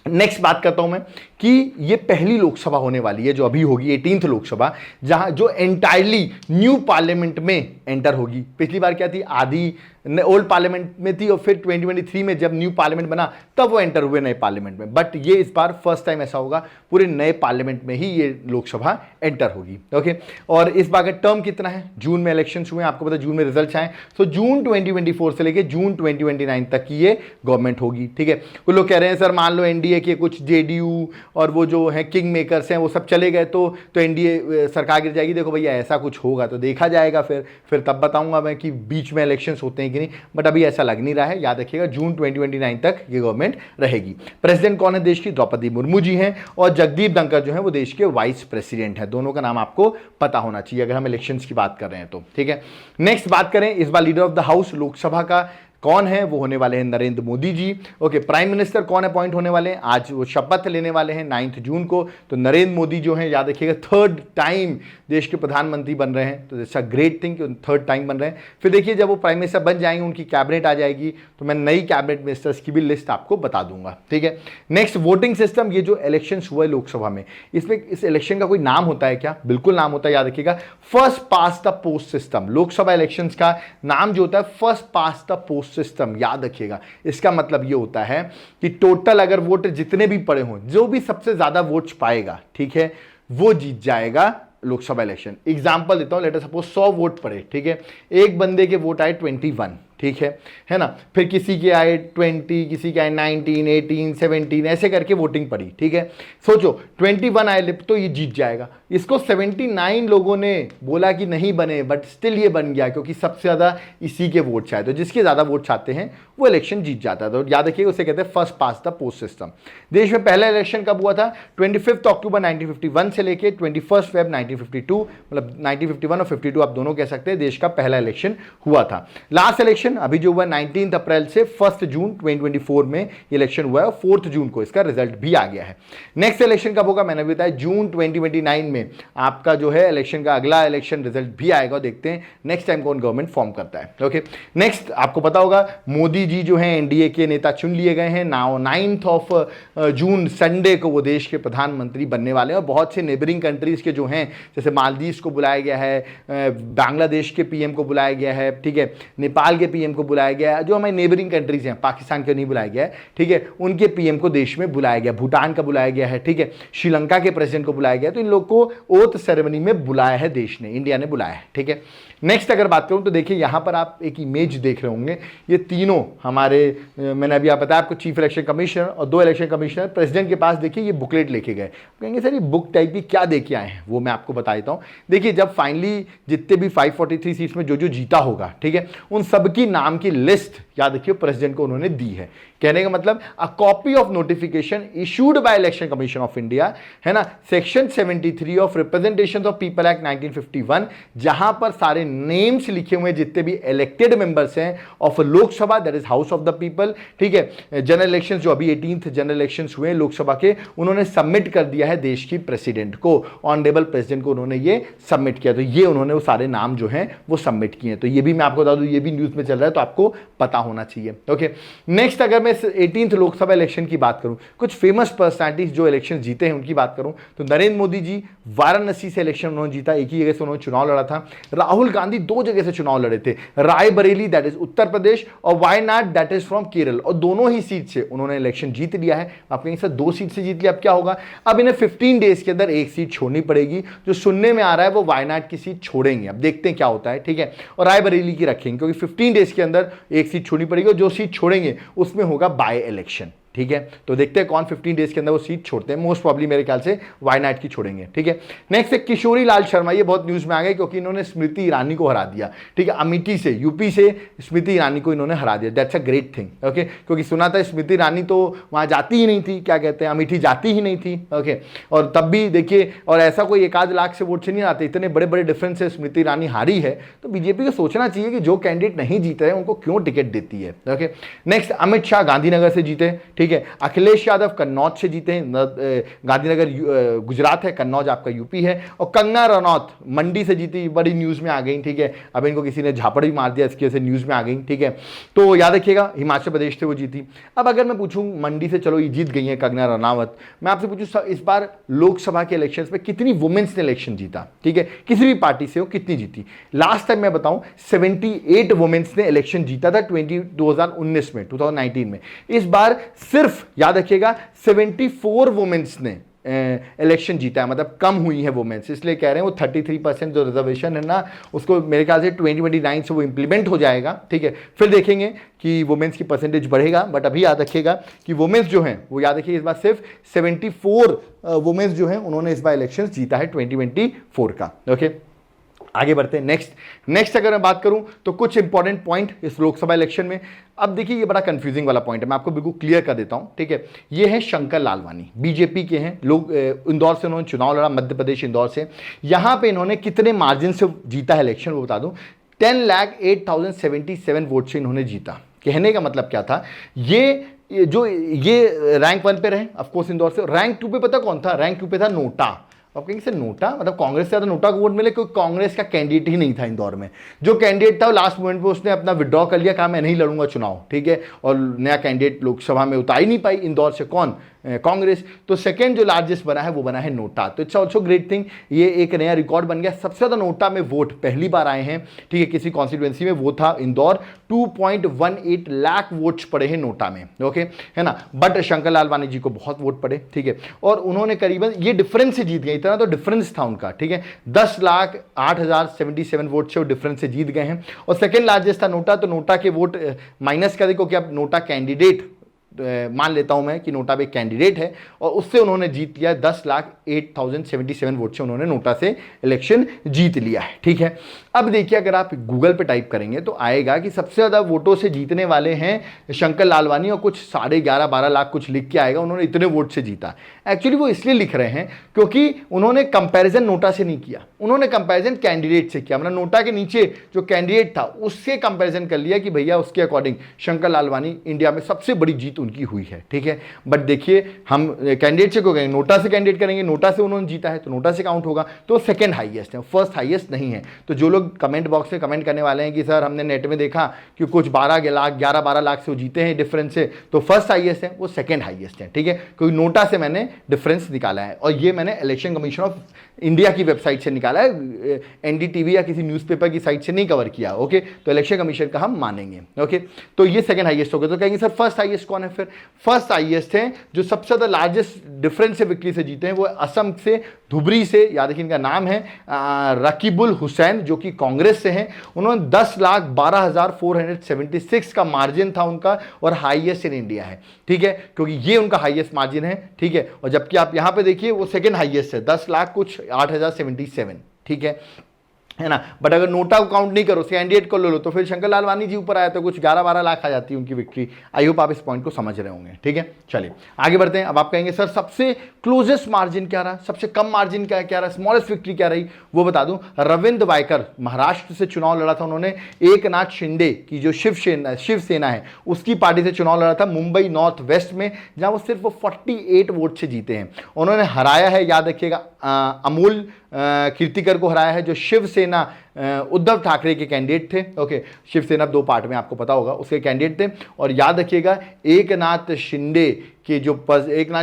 नेक्स्ट बात करता हूं मैं कि ये पहली लोकसभा होने वाली है जो अभी होगी, 18th लोकसभा, जहां जो एंटायरली न्यू पार्लियामेंट में एंटर होगी। पिछली बार क्या थी, आधी ओल्ड पार्लियामेंट में थी और फिर 2023 में जब न्यू पार्लियामेंट बना तब वो एंटर हुए नए पार्लियामेंट में। बट ये इस बार फर्स्ट टाइम ऐसा होगा, पूरे नए पार्लियामेंट में ही ये लोकसभा एंटर होगी। ओके, और इस बार का टर्म कितना है, जून में इलेक्शन हुए, आपको पता है जून में रिजल्ट आए, तो जून 2024 से लेके जून 2029 तक की ये गवर्नमेंट होगी। ठीक है, कुछ लोग कह रहे हैं सर मान लो एनडीए के कुछ जेडीयू और वो जो है किंग मेकर्स हैं वो सब चले गए तो एनडीए सरकार गिर जाएगी। देखो भैया ऐसा कुछ होगा तो देखा जाएगा, फिर तब बताऊंगा मैं कि बीच में इलेक्शंस होते हैं कि नहीं, बट अभी ऐसा लग नहीं रहा है। याद रखिएगा जून 2029 तक ये गवर्नमेंट रहेगी। प्रेसिडेंट कौन है देश की, द्रौपदी मुर्मू जी हैं, और जगदीप धनखड़ जो है वो देश के वाइस प्रेसिडेंट है। दोनों का नाम आपको पता होना चाहिए अगर हम इलेक्शंस की बात कर रहे हैं तो। ठीक है, नेक्स्ट बात करें इस बार leader of the house Lok Sabha का कौन है, वो होने वाले हैं Narendra Modi ji. Okay, prime minister कौन अपॉइंट होने वाले हैं, आज वो शपथ लेने वाले हैं 9 जून को, तो नरेंद्र मोदी जो हैं याद रखिएगा थर्ड टाइम देश के प्रधानमंत्री बन रहे हैं, तो इट्स अ ग्रेट थिंग कि थर्ड टाइम बन रहे हैं। फिर देखिए जब वो प्राइम मिनिस्टर बन जाएंगे उनकी कैबिनेट आ जाएगी तो मैं नई कैबिनेट मिनिस्टर्स की भी लिस्ट आपको बता दूंगा। ठीक है, नेक्स्ट वोटिंग सिस्टम, ये जो इलेक्शन हुआ है लोकसभा में, इसमें इस इलेक्शन का कोई नाम होता है क्या, बिल्कुल नाम होता है, याद रखिएगा first pass the post system. Lok Sabha election का नाम जो होता है first pass the post system, याद रखिएगा। इसका मतलब ये होता है कि टोटल अगर वोट जितने भी पड़े हों, जो भी सबसे ज्यादा वोट्स पाएगा, ठीक है, वो जीत जाएगा लोकसभा इलेक्शन। एग्जांपल देता हूं, लेट अस सपोज 100 वोट पड़े, ठीक है, एक बंदे के वोट आए 21, ठीक है ना, फिर किसी के आए 20, किसी के आए 19, 18, 17, ऐसे करके वोटिंग पड़ी। ठीक है, सोचो 21 आए तो ये जीत जाएगा। इसको 79 लोगों ने बोला कि नहीं बने, बट स्टिल ये बन गया क्योंकि सबसे ज़्यादा इसी के वोट्स आए, तो जिसके ज़्यादा वोट्स आते हैं वो इलेक्शन जीत जाता है। तो याद रखिएगा उसे कहते हैं first pass the post system. देश में पहला इलेक्शन कब हुआ था, 25 अक्टूबर 1951 से लेके 21 फेब 1952, मतलब 1951 और 52 आप दोनों कह सकते हैं, देश का पहला इलेक्शन हुआ था। लास्ट इलेक्शन अभी जो हुआ 19 अप्रैल से 1 जून 2024 में इलेक्शन हुआ है, 4 जून को इसका रिजल्ट भी आ गया है। नेक्स्ट इलेक्शन कब होगा, मैंने भी बताया जून 2029 में आपका जो है इलेक्शन का अगला इलेक्शन रिजल्ट भी आएगा। देखते हैं नेक्स्ट टाइम कौन गवर्नमेंट फॉर्म करता है। ओके, नेक्स्ट आपको पता होगा मोदी जी जो है एनडीए के नेता चुन लिए गए हैं। नाउ 9 जून संडे को वो देश के प्रधानमंत्री बनने वाले हैं, और बहुत से नेबरिंग कंट्रीज के जो हैं, जैसे मालदीव्स को बुलाया गया है, बांग्लादेश के पीएम को बुलाया गया है, ठीक है, नेपाल के पीएम को बुलाया गया है, जो हमारे नेबरिंग कंट्रीज हैं, पाकिस्तान को नहीं बुलाया गया है, ठीक है, उनके पीएम को देश में बुलाया गया, भूटान का बुलाया गया है, ठीक है, श्रीलंका के प्रेसिडेंट को बुलाया गया। तो इन लोग को ओथ सेरेमनी में बुलाया है देश ने, इंडिया ने बुलाया है। ठीक है, नेक्स्ट अगर बात करूं तो देखिए यहां पर आप एक इमेज देख रहे होंगे, ये तीनों हमारे, मैंने अभी आप बताया आपको, चीफ इलेक्शन कमिश्नर और 2 इलेक्शन कमिश्नर प्रेसिडेंट के पास देखिए ये बुकलेट लेके गए। कहेंगे सर ये बुक टाइप की क्या देके आए हैं, वो मैं आपको बता देता हूं। देखिए जब फाइनली जितने भी 543 सीट्स में जो जो जीता होगा, ठीक है, उन सबकी नाम की लिस्ट याद रखिए प्रेसिडेंट को उन्होंने दी है। कहने का मतलब a copy of notification issued by election commission of India, है ना, section 73 of representation of people act 1951, जहां पर सारे नेम्स लिखे हुए जितने भी इलेक्टेड मेंबर्स हैं of Lok Sabha, that is house of the people. ठीक है, जनरल इलेक्शन जो अभी 18th जनरल इलेक्शन हुए लोकसभा के, उन्होंने सबमिट कर दिया है देश की प्रेसिडेंट को, ऑनरेबल प्रेसिडेंट को उन्होंने ये सबमिट किया। तो ये उन्होंने वो सारे नाम जो हैं वो सबमिट किए हैं। तो ये भी मैं आपको बता दूं, ये भी न्यूज में चल रहा है, तो आपको पता होना चाहिए। ओके, नेक्स्ट अगर मैं 18th लोकसभा इलेक्शन की बात करूं, कुछ फेमस पर्सनालिटीज जो इलेक्शन जीते हैं उनकी बात करूं, तो नरेंद्र मोदी जी वाराणसी से इलेक्शन उन्होंने जीता, एक ही जगह से उन्होंने चुनाव लड़ा था। राहुल गांधी 2 जगह से चुनाव लड़े थे, रायबरेली दैट इज उत्तर प्रदेश और Wayanad that is from Kerala, और दोनों ही सीट से उन्होंने इलेक्शन जीत लिया है। आप कहेंगे सर 2 सीट से जीत लिया, अब क्या होगा, अब इन्हें 15 डेज के अंदर एक सीट छोड़नी पड़ेगी। जो सुनने में आ रहा है वो वायनाड की सीट छोड़ेंगे, अब देखते हैं क्या होता है। ठीक है, और रायबरेली की रखेंगे क्योंकि 15 डेज के अंदर एक सीट छोड़नी पड़ेगी, और जो सीट छोड़ेंगे उसमें होगा बाय इलेक्शन। ठीक है, तो देखते हैं कौन 15 डेज के अंदर वो सीट छोड़ते हैं। मोस्ट प्रॉब्ली मेरे ख्याल से वायनाड की छोड़ेंगे। ठीक है, नेक्स्ट है किशोरी लाल शर्मा, ये बहुत न्यूज में आ गए क्योंकि इन्होंने स्मृति ईरानी को हरा दिया। ठीक है, अमेठी से, यूपी से स्मृति ईरानी को इन्होंने हरा दिया। That's a great thing. Okay, क्योंकि सुना था स्मृति ईरानी तो वहां जाती ही नहीं थी, क्या कहते हैं, अमेठी जाती ही नहीं थी। ओके, और तब भी देखिए, और ऐसा कोई 1 लाख से वोट से नहीं आते, इतने बड़े बड़े डिफरेंस से स्मृति ईरानी हारी है। तो बीजेपी को सोचना चाहिए कि जो कैंडिडेट नहीं जीत रहे उनको क्यों टिकट देती है। ओके, नेक्स्ट अमित शाह गांधीनगर से जीते। ठीक है। अखिलेश यादव कन्नौज से जीते हैं, गांधीनगर गुजरात है, कन्नौज आपका यूपी है। और कंगना रनौत मंडी से जीती, बड़ी न्यूज़ में आ गई, ठीक है। अब इनको किसी ने झापड़ भी मार दिया, इसकी वजह से न्यूज़ में आ गई, ठीक है। तो याद रखिएगा हिमाचल प्रदेश से वो जीती। अब अगर मैं पूछूं मंडी से, चलो ये जीत गई है कंगना रनावत, मैं आपसे पूछूं इस बार लोकसभा के इलेक्शन में कितनी वुमेन्स ने इलेक्शन जीता, ठीक है, किसी भी पार्टी से हो, कितनी जीती। लास्ट टाइम मैं बताऊं 78 वुमेन्स ने इलेक्शन जीता था 2019 में, 2019 में। इस बार सिर्फ याद रखिएगा 74 वुमेन्स ने इलेक्शन जीता है, मतलब कम हुई है वुमेन्स, इसलिए कह रहे हैं वो 33% जो रिजर्वेशन है ना, उसको मेरे ख्याल से 2029 से वो इंप्लीमेंट हो जाएगा, ठीक है। फिर देखेंगे कि वुमेन्स की परसेंटेज बढ़ेगा, बट अभी याद रखिएगा कि वुमेन्स जो हैं वो याद रखिए इस बार सिर्फ 74 वुमेन्स जो हैं उन्होंने इस बार इलेक्शन जीता है 2024 का, ओके। आगे बढ़ते हैं। नेक्स्ट अगर मैं बात करूं तो कुछ इंपॉर्टेंट पॉइंट इस लोकसभा इलेक्शन में। अब देखिए ये बड़ा कंफ्यूजिंग वाला पॉइंट है, मैं आपको बिल्कुल क्लियर कर देता हूं, ठीक है। ये है शंकर लालवानी, बीजेपी के हैं लोग, इंदौर से उन्होंने चुनाव लड़ा, मध्य प्रदेश इंदौर से। यहां पे इन्होंने कितने मार्जिन से जीता है इलेक्शन वो बता दूं, 10,08,077 वोट से इन्होंने जीता। कहने का मतलब क्या था, ये रैंक 1 पे रहे ऑफकोर्स इंदौर से। रैंक 2 पे पता कौन था, रैंक 2 पे था नोटा। आप कहेंगे सर नोटा, मतलब कांग्रेस से ज़्यादा नोटा को वोट मिले, क्योंकि कांग्रेस का कैंडिडेट ही नहीं था इंदौर में। जो कैंडिडेट था वो लास्ट मोमेंट पे उसने अपना विड्रॉ कर लिया, कहा मैं नहीं लड़ूंगा चुनाव, ठीक है। और नया कैंडिडेट लोकसभा में उतार ही नहीं पाई इंदौर से, कौन, कांग्रेस। तो सेकंड जो लार्जेस्ट बना है वो बना है नोटा। तो इट्स ऑल्सो ग्रेट थिंग, ये एक नया रिकॉर्ड बन गया। सबसे ज़्यादा नोटा में वोट पहली बार आए हैं, ठीक है, किसी कॉन्स्टिट्यूएंसी में, वो था इंदौर। 2.18 लाख वोट्स पड़े हैं नोटा में, ओके, है ना। बट शंकर लालवानी जी को बहुत वोट पड़े, ठीक है, और उन्होंने करीबन ये डिफरेंस से जीत गए, इतना तो डिफरेंस था उनका, ठीक है। 10,08,077 वोट से वो डिफरेंस से जीत गए हैं। और सेकेंड लार्जेस्ट था नोटा, तो नोटा के वोट माइनस कर देखो कि अब नोटा कैंडिडेट, मान लेता हूं मैं कि नोटा पे कैंडिडेट है, और उससे उन्होंने जीत लिया 10,08,077 वोट से उन्होंने नोटा से इलेक्शन जीत लिया है, ठीक है। अब देखिए अगर आप गूगल पे टाइप करेंगे तो आएगा कि सबसे ज़्यादा वोटों से जीतने वाले हैं शंकर लालवानी, और कुछ 11.5-12 लाख कुछ लिख के आएगा, उन्होंने इतने वोट से जीता। एक्चुअली वो इसलिए लिख रहे हैं क्योंकि उन्होंने कंपैरिजन नोटा से नहीं किया, उन्होंने कंपैरिजन कैंडिडेट से किया। मतलब नोटा के नीचे जो कैंडिडेट था उससे कंपैरिजन कर लिया कि भैया उसके अकॉर्डिंग शंकर लालवानी इंडिया में सबसे बड़ी जीत उनकी हुई है, ठीक है। बट देखिए हम कैंडिडेट से क्यों करेंगे, नोटा से कैंडिडेट करेंगे, नोटा से उन्होंने जीता है तो नोटा से काउंट होगा, तो सेकंड हाईएस्ट है, फर्स्ट हाईएस्ट नहीं है। तो जो लोग कमेंट बॉक्स में कमेंट करने वाले हैं कि सर हमने नेट में देखा कि कुछ 11-12 लाख से वो जीते हैं डिफरेंस से, तो फर्स्ट हाईएस्ट है, वो सेकंड हाईएस्ट है, ठीक है, क्योंकि नोटा से मैंने डिफरेंस निकाला है। और ये मैंने इलेक्शन कमीशन ऑफ इंडिया की वेबसाइट से निकाला है, एनडीटीवी या किसी न्यूज़पेपर की साइट से नहीं कवर किया, ओके। तो इलेक्शन कमीशन का हम मानेंगे, ओके। तो ये सेकंड हाईएस्ट हो गया। तो कहेंगे सर फर्स्ट हाईएस्ट कौन है, फिर फर्स्ट हाईएस्ट है जो सबसे ज़्यादा लार्जेस्ट डिफरेंस से विक्ट्री से जीते हैं, वो असम से, धुबरी से, याद रखिए इनका नाम है रकीबुल हुसैन, जो कि कांग्रेस से हैं। उन्होंने 10,12,476 का मार्जिन था उनका, और हाईएस्ट इन इंडिया है, ठीक है, क्योंकि ये उनका हाईएस्ट मार्जिन है, ठीक है। और जबकि आप यहां पे देखिए वो सेकंड हाईएस्ट है, 10 लाख कुछ 8,077, ठीक है ना। बट अगर नोटा को काउंट नहीं करो, कैंडिडेट को ले लो, तो फिर शंकर लालवानी जी ऊपर आया तो कुछ 11-12 लाख आ जाती है उनकी विक्ट्री। आई होप आप इस पॉइंट को समझ रहे होंगे, ठीक है। चलिए आगे बढ़ते हैं। अब आप कहेंगे सर सबसे क्लोजेस्ट मार्जिन क्या रहा, सबसे कम मार्जिन क्या रहा, स्मॉलेस्ट विक्ट्री क्या रही, वो बता दूं। रविंद्र वायकर महाराष्ट्र से चुनाव लड़ा था उन्होंने, एकनाथ शिंदे की जो शिवसेना है उसकी पार्टी से चुनाव लड़ा था मुंबई नॉर्थ वेस्ट में, जहां वो सिर्फ 48 वोट से जीते हैं। उन्होंने हराया है, याद रखिएगा, अमूल कीर्तिकर को हराया है, जो शिवसेना उद्धव ठाकरे के कैंडिडेट थे, ओके। शिवसेना 2 पार्ट में आपको पता होगा उसके कैंडिडेट थे। और याद रखिएगा एकनाथ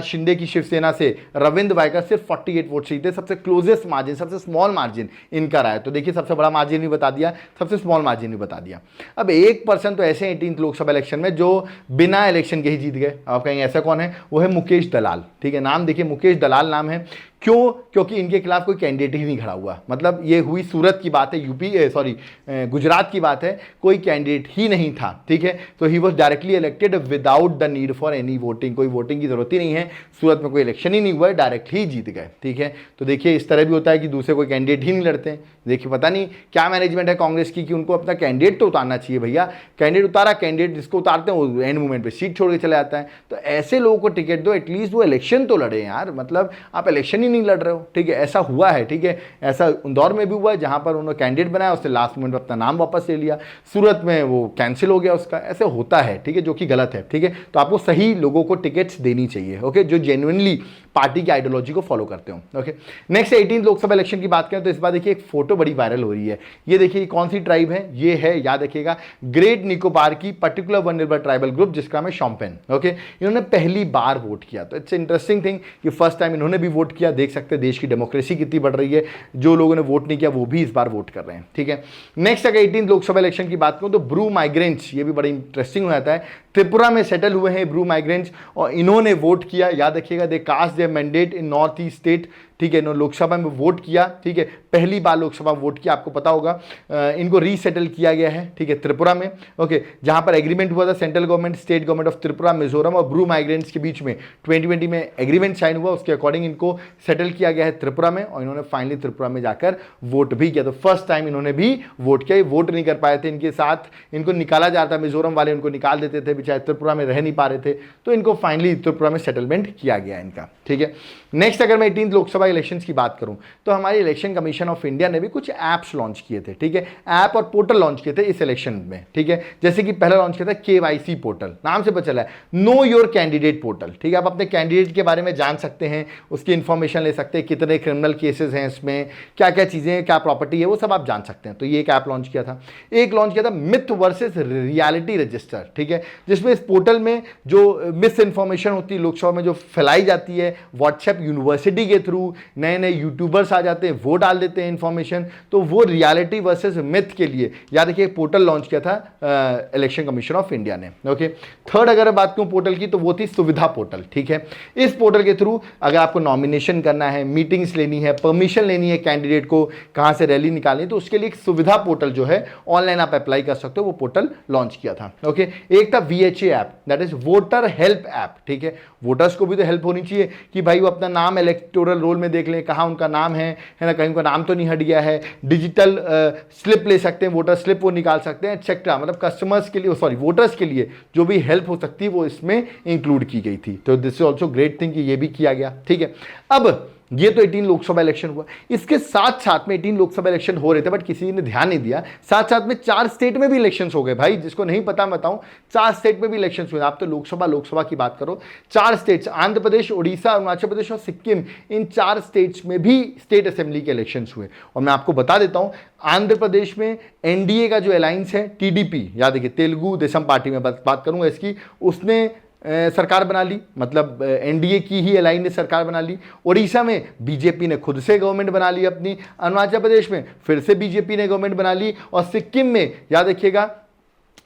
शिंदे की शिवसेना से रविंद्र वायकर सिर्फ 48 वोट जीते। सबसे क्लोजेस्ट मार्जिन, सबसे स्मॉल मार्जिन इनका रहा है। तो देखिए सबसे बड़ा मार्जिन भी बता दिया, सबसे स्मॉल मार्जिन भी बता दिया। अब 1% तो ऐसे 18th लोकसभा इलेक्शन में जो बिना इलेक्शन के ही जीत गए। आप कहेंगे ऐसा कौन है, वो है मुकेश दलाल, ठीक है। नाम देखिए मुकेश दलाल नाम है, क्यों, क्योंकि इनके खिलाफ कोई कैंडिडेट ही नहीं खड़ा हुआ। मतलब ये हुई सूरत की बात है, गुजरात की बात है, कोई कैंडिडेट ही नहीं था, ठीक है। तो he was directly elected without the need for any voting, कोई वोटिंग की जरूरत ही नहीं है। सूरत में कोई इलेक्शन ही नहीं हुआ है, डायरेक्ट ही जीत गए, ठीक है। तो देखिए इस तरह भी होता है कि दूसरे कोई कैंडिडेट ही नहीं लड़ते हैं। देखिए पता नहीं क्या मैनेजमेंट है कांग्रेस की कि उनको अपना कैंडिडेट तो उतारना चाहिए। भैया कैंडिडेट उतारा, कैंडिडेट जिसको उतारते हैं वो एंड मोमेंट पे सीट छोड़ के चले जाता है। तो ऐसे लोगों को टिकट दो, एटलीस्ट वो इलेक्शन तो लड़े यार। मतलब आप इलेक्शन ही नहीं लड़ रहे हो, ठीक है। ऐसा हुआ है, ठीक है। ऐसा इंदौर में भी हुआ है जहां पर उन्होंने कैंडिडेट बनाया, उसने लास्ट मोमेंट में अपना नाम वापस ले लिया, सूरत में वो कैंसिल हो गया उसका, ऐसे होता है, ठीक है, जो कि गलत है, ठीक है। तो आपको सही लोगों को टिकट्स देनी चाहिए, ओके, जो जेन्युइनली पार्टी की आइडियोलॉजी को फॉलो करते हो, ओके। नेक्स्ट 18 लोकसभा इलेक्शन की बात करें तो इस बार देखिए एक फोटो बड़ी वायरल हो रही है। ये देखिए कौन सी ट्राइब है, ये है, याद रखिएगा, ग्रेट निकोबार की पर्टिकुलर वल्नरेबल ट्राइबल ग्रुप, जिसका नाम है शोम्पेन, ओके। इन्होंने पहली बार वोट किया, तो इट्स इंटरेस्टिंग थिंग कि फर्स्ट टाइम इन्होंने भी वोट किया। देख सकते हैं देश की डेमोक्रेसी कितनी बढ़ रही है, जो लोगों ने वोट नहीं किया वो भी इस बार वोट कर रहे हैं, ठीक है। नेक्स्ट अगर 18 लोकसभा इलेक्शन की बात करूं तो ब्रू माइग्रेंट्स, ये भी बड़ी इंटरेस्टिंग हो जाता है, त्रिपुरा में सेटल हुए हैं ब्रू माइग्रेंट्स, और इन्होंने वोट किया, याद रखिएगा, they cast their mandate in north east state, ठीक है, इन्होंने लोकसभा में वोट किया, ठीक है, पहली बार लोकसभा वोट किया, आपको पता होगा। इनको रीसेटल किया गया है, ठीक है, त्रिपुरा में, ओके, जहां पर एग्रीमेंट हुआ था central government, state government of Tripura, Mizoram और ब्रू माइग्रेंट्स के बीच में 2020 में एग्रीमेंट साइन हुआ, उसके अकॉर्डिंग इनको सेटल किया गया है त्रिपुरा में, और इन्होंने फाइनली त्रिपुरा में जाकर वोट भी किया। तो फर्स्ट टाइम इन्होंने भी वोट किया, वोट नहीं कर पाए थे, इनके साथ इनको निकाला जाता है, मिजोरम वाले उनको निकाल देते थे, बेचारे त्रिपुरा में रह नहीं पा रहे थे, तो इनको फाइनली त्रिपुरा में सेटलमेंट किया गया इनका, ठीक है। नेक्स्ट अगर मैं 18 लोकसभा इलेक्शंस की बात करूं तो हमारी इलेक्शन कमीशन ऑफ इंडिया ने भी कुछ ऐप्स लॉन्च किए थे, ठीक है, ऐप और पोर्टल लॉन्च किए थे इस इलेक्शन में, ठीक है। जैसे कि पहला लॉन्च किया था केवाईसी पोर्टल, नाम से पता चला है, नो योर कैंडिडेट पोर्टल, ठीक है, आप अपने कैंडिडेट के बारे में जान सकते हैं, उसकी इंफॉर्मेशन ले सकते हैं, कितने क्रिमिनल केसेस हैं इसमें, क्या क्या चीजें हैं, क्या प्रॉपर्टी है, वो सब आप जान सकते हैं। तो ये एक ऐप लॉन्च किया था। एक लॉन्च किया था मिथ वर्सेस रियलिटी रजिस्टर, ठीक है, जिसमें इस पोर्टल में जो मिस इंफॉर्मेशन होती है लोकसभा में जो फैलाई जाती है व्हाट्सएप यूनिवर्सिटी के थ्रू, नए नए यूट्यूबर्स आ जाते हैं, वो डाल देते हैं इंफॉर्मेशन, तो वो रियलिटी वर्सेस मिथ के लिए याद रखिए पोर्टल लॉन्च किया था इलेक्शन कमीशन ऑफ इंडिया ने, ओके। थर्ड अगर बात करूं पोर्टल की तो वो थी सुविधा पोर्टल, ठीक है। इस पोर्टल के थ्रू अगर आपको नॉमिनेशन करना है, मीटिंग्स लेनी है, परमिशन लेनी है कैंडिडेट को, कहां से रैली निकालनी है, तो उसके लिए एक सुविधा पोर्टल जो है ऑनलाइन आप अप्लाई कर सकते हो, वो पोर्टल लॉन्च किया था, ओके। एक था VHA app, that is voter help app, ठीक है, वोटर्स को भी तो हेल्प होनी चाहिए कि भाई वो अपना नाम इलेक्टोरल रोल में देख लें, कहाँ उनका नाम है ना, कहीं उनका नाम तो नहीं हट गया है, डिजिटल स्लिप ले सकते हैं, वोटर स्लिप वो निकाल सकते हैं, एक्सेट्रा, मतलब कस्टमर्स के लिए, सॉरी वोटर्स के लिए जो भी हेल्प हो सकती है वो इसमें इंक्लूड की गई थी। तो this is also great thing कि ये भी किया गया, ठीक है। अब ये तो 18 लोकसभा इलेक्शन हुआ, इसके साथ साथ में 18 लोकसभा इलेक्शन हो रहे थे बट किसी ने ध्यान नहीं दिया, साथ साथ में 4 स्टेट में भी इलेक्शंस हो गए भाई, जिसको नहीं पता बताऊं, 4 स्टेट में भी इलेक्शंस हुए। आप तो लोकसभा की बात करो, 4 स्टेट्स, आंध्र प्रदेश, उड़ीसा, अरुणाचल प्रदेश और सिक्किम, इन 4 स्टेट्स में भी स्टेट असेंबली के इलेक्शंस हुए। और मैं आपको बता देता हूं, आंध्र प्रदेश में एनडीए का जो अलायंस है TDP, याद रखिए तेलुगु देशम पार्टी में बात करूंगा इसकी, उसने सरकार बना ली, मतलब एनडीए की ही अलाइन ने सरकार बना ली। उड़ीसा में बीजेपी ने खुद से गवर्नमेंट बना ली अपनी, अरुणाचल प्रदेश में फिर से बीजेपी ने गवर्नमेंट बना ली, और सिक्किम में याद रखिएगा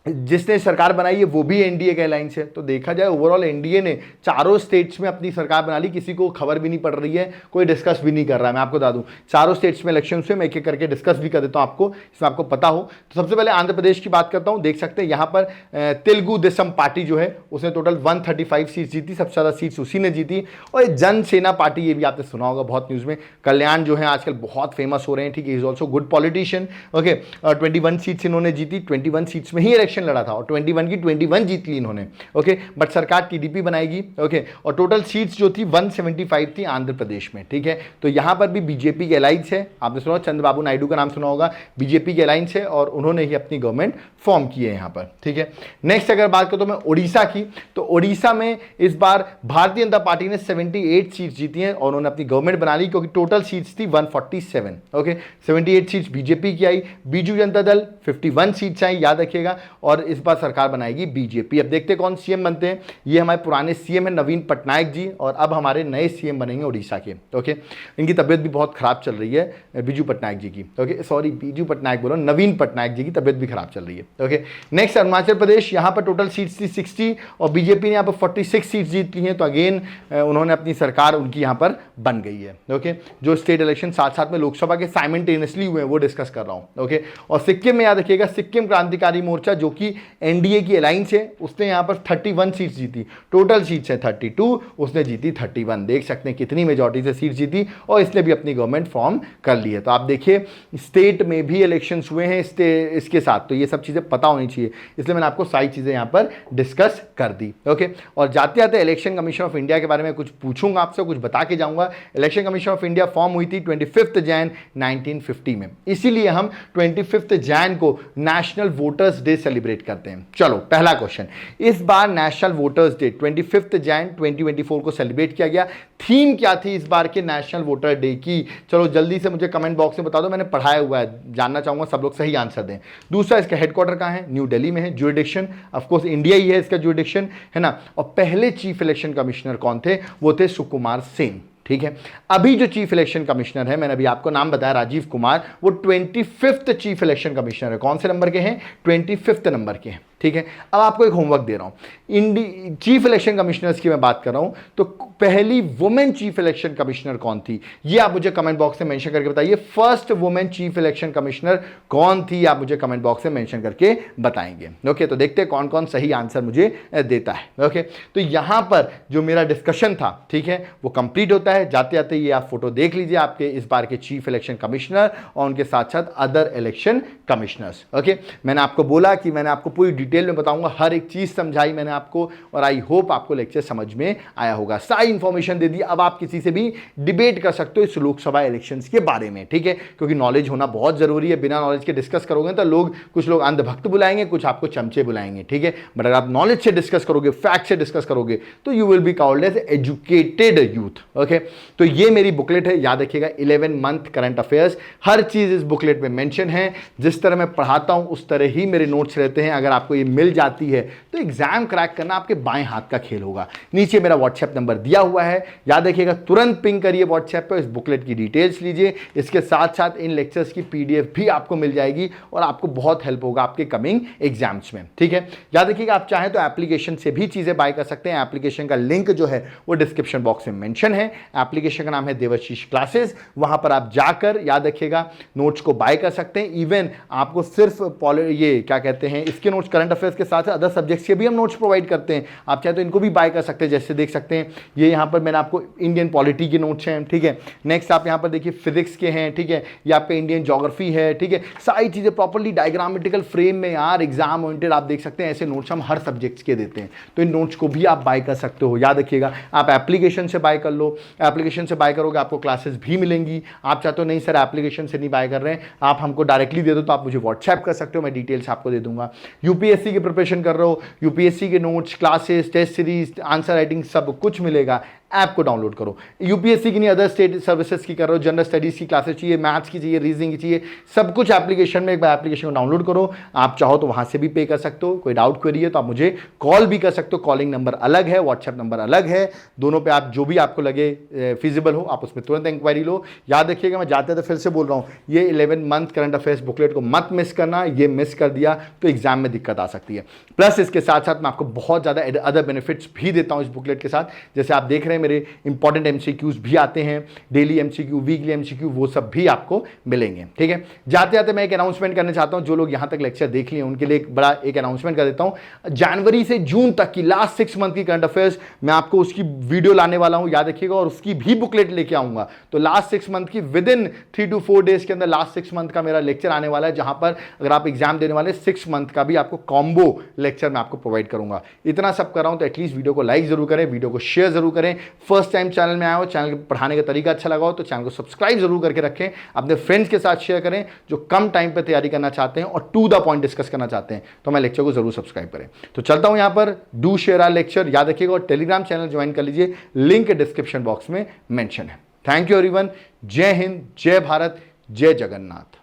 जिसने सरकार बनाई है वो भी एनडीए के अलायंस है। तो देखा जाए ओवरऑल एनडीए ने चारों स्टेट्स में अपनी सरकार बना ली, किसी को खबर भी नहीं पड़ रही है, कोई डिस्कस भी नहीं कर रहा है। मैं आपको बता दूं चारों स्टेट्स में इलेक्शन हुए, मैं एक एक करके डिस्कस भी कर देता हूं आपको, इसमें आपको पता हो। तो सबसे पहले आंध्र प्रदेश की बात करता हूं, देख सकते हैं यहाँ पर तेलुगु देशम पार्टी जो है उसने टोटल 135 सीट जीती, सबसे ज्यादा सीट्स उसी ने जीती। और जन सेना पार्टी, ये भी आपने सुना होगा बहुत न्यूज में, कल्याण जो है आजकल बहुत फेमस हो रहे हैं, ठीक है, is also good politician, okay. 21 seats इन्होंने जीती, 21 सीट्स में ही इलेक्शन लड़ा था और 21 की 21 जीत ली इन्होंने, ओके। बट सरकार टीडीपी बनाएगी, ओके। और टोटल सीट्स जो थी 175 थी आंध्र प्रदेश में, ठीक है। तो यहां पर भी बीजेपी के अलायंस है, आपने सुना चंद्रबाबू नायडू का नाम सुना होगा, बीजेपी के अलायंस है और उन्होंने ही अपनी गवर्नमेंट फॉर्म की है यहां पर, ठीक है। नेक्स्ट अगर बात करूं तो मैं उड़ीसा की, तो उड़ीसा में इस बार भारतीय जनता पार्टी ने 78 सीट्स जीती हैं और उन्होंने अपनी गवर्नमेंट बना ली, क्योंकि टोटल सीट्स थी 147, ओके। 78 सीट्स बीजेपी की आई, बीजू जनता दल 51 सीट्स आई, याद रखिएगा, और इस बार सरकार बनाएगी बीजेपी। अब देखते कौन सीएम बनते हैं। ये हमारे पुराने सीएम है नवीन पटनायक जी, और अब हमारे नए सीएम बनेंगे उड़ीसा के, ओके। इनकी तबीयत भी बहुत खराब चल रही है बीजू पटनायक जी की, ओके, सॉरी बीजू पटनायक बोलो, नवीन पटनायक जी की तबीयत भी खराब चल रही है, ओके। नेक्स्ट अरुणाचल प्रदेश, यहाँ पर टोटल सीट्स थी 60 और बीजेपी ने यहाँ पर 46 सीट्स जीत ली हैं, तो अगेन उन्होंने अपनी सरकार उनकी यहाँ पर बन गई है, ओके। जो स्टेट इलेक्शन साथ साथ में लोकसभा के साइमल्टेनियसली हुए हैं वो डिस्कस कर रहा हूँ, ओके। और सिक्किम में याद रखिएगा, सिक्किम क्रांतिकारी मोर्चा जो कि एनडीए की अलायंस है, उसने यहाँ पर 31 सीट्स जीती, टोटल सीट्स है 32, उसने जीती 31। देख सकते हैं कितनी मेजॉरिटी से सीट जीती और इसने भी अपनी गवर्नमेंट फॉर्म कर ली है। तो आप देखिए स्टेट में भी इलेक्शंस हुए हैं इसके साथ, तो ये सब चीज़ें पता होनी चाहिए, इसलिए मैंने आपको सारी चीज़ें यहाँ पर डिस्कस कर दी। ओके, और जाते जाते इलेक्शन कमीशन ऑफ इंडिया के बारे में कुछ पूछूंगा आपसे, कुछ बता के जाऊंगा। Election commission of India form हुई थी 25 जैन 1950 में, इसीलिए हम 25 जैन को नेशनल वोटर्स डे सेलिब्रेट करते हैं। चलो पहला क्वेश्चन, इस बार नेशनल वोटर्स डे 25 जैन 2024 को सेलिब्रेट किया गया, थीम क्या थी इस बार के नेशनल वोटर डे की? चलो जल्दी से मुझे कमेंट बॉक्स में बता दो, मैंने पढ़ाया हुआ है, जानना चाहूंगा सब लोग सही आंसर दें। दूसरा, इसका हेडक्वार्टर कहां है? न्यू दिल्ली में है। ज्यूरिडिक्शन ऑफ कोर्स इंडिया ही है इसका ज्यूरिडिक्शन, है ना। और पहले चीफ इलेक्शन कमिश्नर कौन थे? वो थे सुकुमार सेन। ठीक है, अभी जो चीफ इलेक्शन कमिश्नर है, मैंने अभी आपको नाम बताया राजीव कुमार, वो 25th चीफ इलेक्शन कमिश्नर है। कौन से नंबर के हैं? 25th नंबर के हैं। ठीक है, अब आपको एक होमवर्क दे रहा हूं, चीफ इलेक्शन कमिश्नर्स की मैं बात कर रहा हूं, तो पहली वुमेन चीफ इलेक्शन कमिश्नर कौन थी? ये आप मुझे कमेंट बॉक्स में मेंशन करके बताइए। First women chief election commissioner कौन थी? आप मुझे कमेंट बॉक्स में मेंशन करके बताएंगे। ओके, तो देखते हैं कौन कौन सही आंसर मुझे देता है। ओके, तो यहां पर जो मेरा डिस्कशन था, ठीक है, वो कंप्लीट होता है। जाते जाते ये आप फोटो देख लीजिए, आपके इस बार के चीफ इलेक्शन कमिश्नर और उनके साथ साथ अदर इलेक्शन कमिश्नर्स। ओके, मैंने आपको बोला कि मैंने आपको पूरी डिटेल में बताऊंगा, हर एक चीज समझाई मैंने आपको, और आई होप आपको लेक्चर समझ में आया होगा। सारी इंफॉर्मेशन दे दी। अब आप किसी से भी डिबेट कर सकते हो इस लोकसभा इलेक्शंस के बारे में, ठीक है, क्योंकि नॉलेज होना बहुत जरूरी है। बिना नॉलेज के डिस्कस करोगे तो कुछ लोग अंधभक्त बुलाएंगे, कुछ आपको चमचे बुलाएंगे, ठीक है। बट अगर आप नॉलेज से डिस्कस करोगे, फैक्ट से डिस्कस करोगे, तो you will be called as educated youth. Okay, तो ये मेरी बुकलेट है, याद रखिएगा, 11 मंथ करंट अफेयर्स, हर चीज इस बुकलेट में मेंशन है। जिस तरह मैं पढ़ाता हूं उस तरह ही मेरे नोट्स रहते हैं। अगर आपको ये मिल जाती है तो एग्जाम क्रैक करना आपके बाएं हाथ का खेल होगा। नीचे मेरा व्हाट्सएप नंबर दिया हुआ है, याद रखिएगा, तुरंत पिंग करिए व्हाट्सएप पर, इस बुकलेट की डिटेल्स लीजिए। इसके साथ साथ इन लेक्चर्स की पीडीएफ भी आपको मिल जाएगी और आपको बहुत हेल्प होगा आपके कमिंग एग्जाम्स में, ठीक है। याद रखिएगा, आप चाहें तो एप्लीकेशन से भी चीजें बाय कर सकते हैं। एप्लीकेशन का लिंक जो है वो डिस्क्रिप्शन बॉक्स में मेंशन है। एप्लीकेशन का नाम है देवाशीष क्लासेस, वहां पर आप जाकर, याद रखिएगा, नोट्स को बाय कर सकते हैं। इवन आपको सिर्फ ये क्या कहते हैं, इसके नोट्स, करंट अफेयर्स के साथ अदर सब्जेक्ट्स के भी हम नोट्स प्रोवाइड करते हैं। आप चाहे तो इनको भी बाय कर सकते हैं। जैसे देख सकते हैं, ये यहाँ पर मैंने आपको इंडियन पॉलिटी के नोट्स हैं, ठीक है। नेक्स्ट आप यहाँ पर देखिए फिजिक्स के हैं, ठीक है, ये आपका इंडियन ज्योग्राफी है, ठीक है। सारी चीजें प्रॉपर्ली डायग्रामेटिकल फ्रेम में, यार एग्जाम ओरिएंटेड, आप देख सकते हैं ऐसे नोट्स हम हर सब्जेक्ट्स के देते हैं। तो इन नोट्स को भी आप बाय कर सकते हो। याद रखिएगा, आप एप्लीकेशन से बाय कर लो, एप्लीकेशन से बाय करोगे आपको क्लासेस भी मिलेंगी। आप चाहते हो नहीं सर एप्लीकेशन से नहीं बाय कर रहे हैं, आप हमको डायरेक्टली दे दो, तो आप मुझे व्हाट्सएप कर सकते हो, मैं डिटेल्स आपको दे दूंगा। यूपीएससी की प्रिपरेशन कर रहे हो, यूपीएससी के notes, classes, test series, answer writing, सब कुछ मिलेगा। ऐप को डाउनलोड करो। यूपीएससी की नहीं, अदर स्टेट सर्विसेज की कर रहे हो, जनरल स्टडीज की क्लासेस चाहिए, मैथ्स की चाहिए, रीजनिंग की चाहिए, सब कुछ एप्लीकेशन में। एक बार एप्लीकेशन को डाउनलोड करो। आप चाहो तो वहां से भी पे कर सकते हो। कोई डाउट क्वेरी है तो आप मुझे कॉल भी कर सकते हो। कॉलिंग नंबर अलग है, व्हाट्सएप नंबर अलग है, दोनों पे आप जो भी आपको लगे फिजिबल हो, आप उसमें तुरंत इंक्वायरी लो। याद रखिएगा, मैं जाते थे फिर से बोल रहा हूँ, ये 11 मंथ करंट अफेयर्स बुकलेट को मत मिस करना। ये मिस कर दिया तो एग्जाम में दिक्कत आ सकती है। प्लस इसके साथ साथ मैं आपको बहुत ज्यादा अदर बेनिफिट्स भी देता हूँ इस बुकलेट के साथ। जैसे आप देख रहे हैं, मेरे इंपॉर्टेंट एमसीक्यूज भी आते हैं, डेली एमसीक्यू, वीकली एमसीक्यू, वो सब भी आपको मिलेंगे, ठीक है। जाते जाते मैं एक अनाउंसमेंट करना चाहता हूं, जो लोग यहां तक लेक्चर देख लिए उनके लिए एक बड़ा एक अनाउंसमेंट कर देता हूं। जनवरी से जून तक की लास्ट 6 मंथ की करंट अफेयर्स मैं आपको उसकी वीडियो लाने वाला हूं, याद रखिएगा, और उसकी भी बुकलेट लेके आऊंगा। तो लास्ट 6 मंथ की विद इन 3 to 4 डेज के अंदर लास्ट 6 मंथ का मेरा लेक्चर आने वाला है, जहां पर अगर आप एग्जाम देने वाले 6 मंथ का भी आपको कॉम्बो लेक्चर मैं आपको प्रोवाइड करूंगा। इतना सब कर रहा हूं तो एटलीस्ट वीडियो को लाइक जरूर करें, वीडियो को शेयर जरूर करें। फर्स्ट टाइम चैनल में आए हो, चैनल पढ़ाने का तरीका अच्छा लगा हो तो चैनल को सब्सक्राइब जरूर करके रखें। अपने फ्रेंड्स के साथ शेयर करें जो कम टाइम पे तैयारी करना चाहते हैं और टू द पॉइंट डिस्कस करना चाहते हैं, तो मैं लेक्चर को जरूर सब्सक्राइब करें। तो चलता हूं यहां पर, डू शेयर आवर लेक्चर, याद रखिएगा, और टेलीग्राम चैनल ज्वाइन कर लीजिए, लिंक डिस्क्रिप्शन बॉक्स में मेंशन है। Thank you everyone. जय हिंद, जय भारत, जय जगन्नाथ।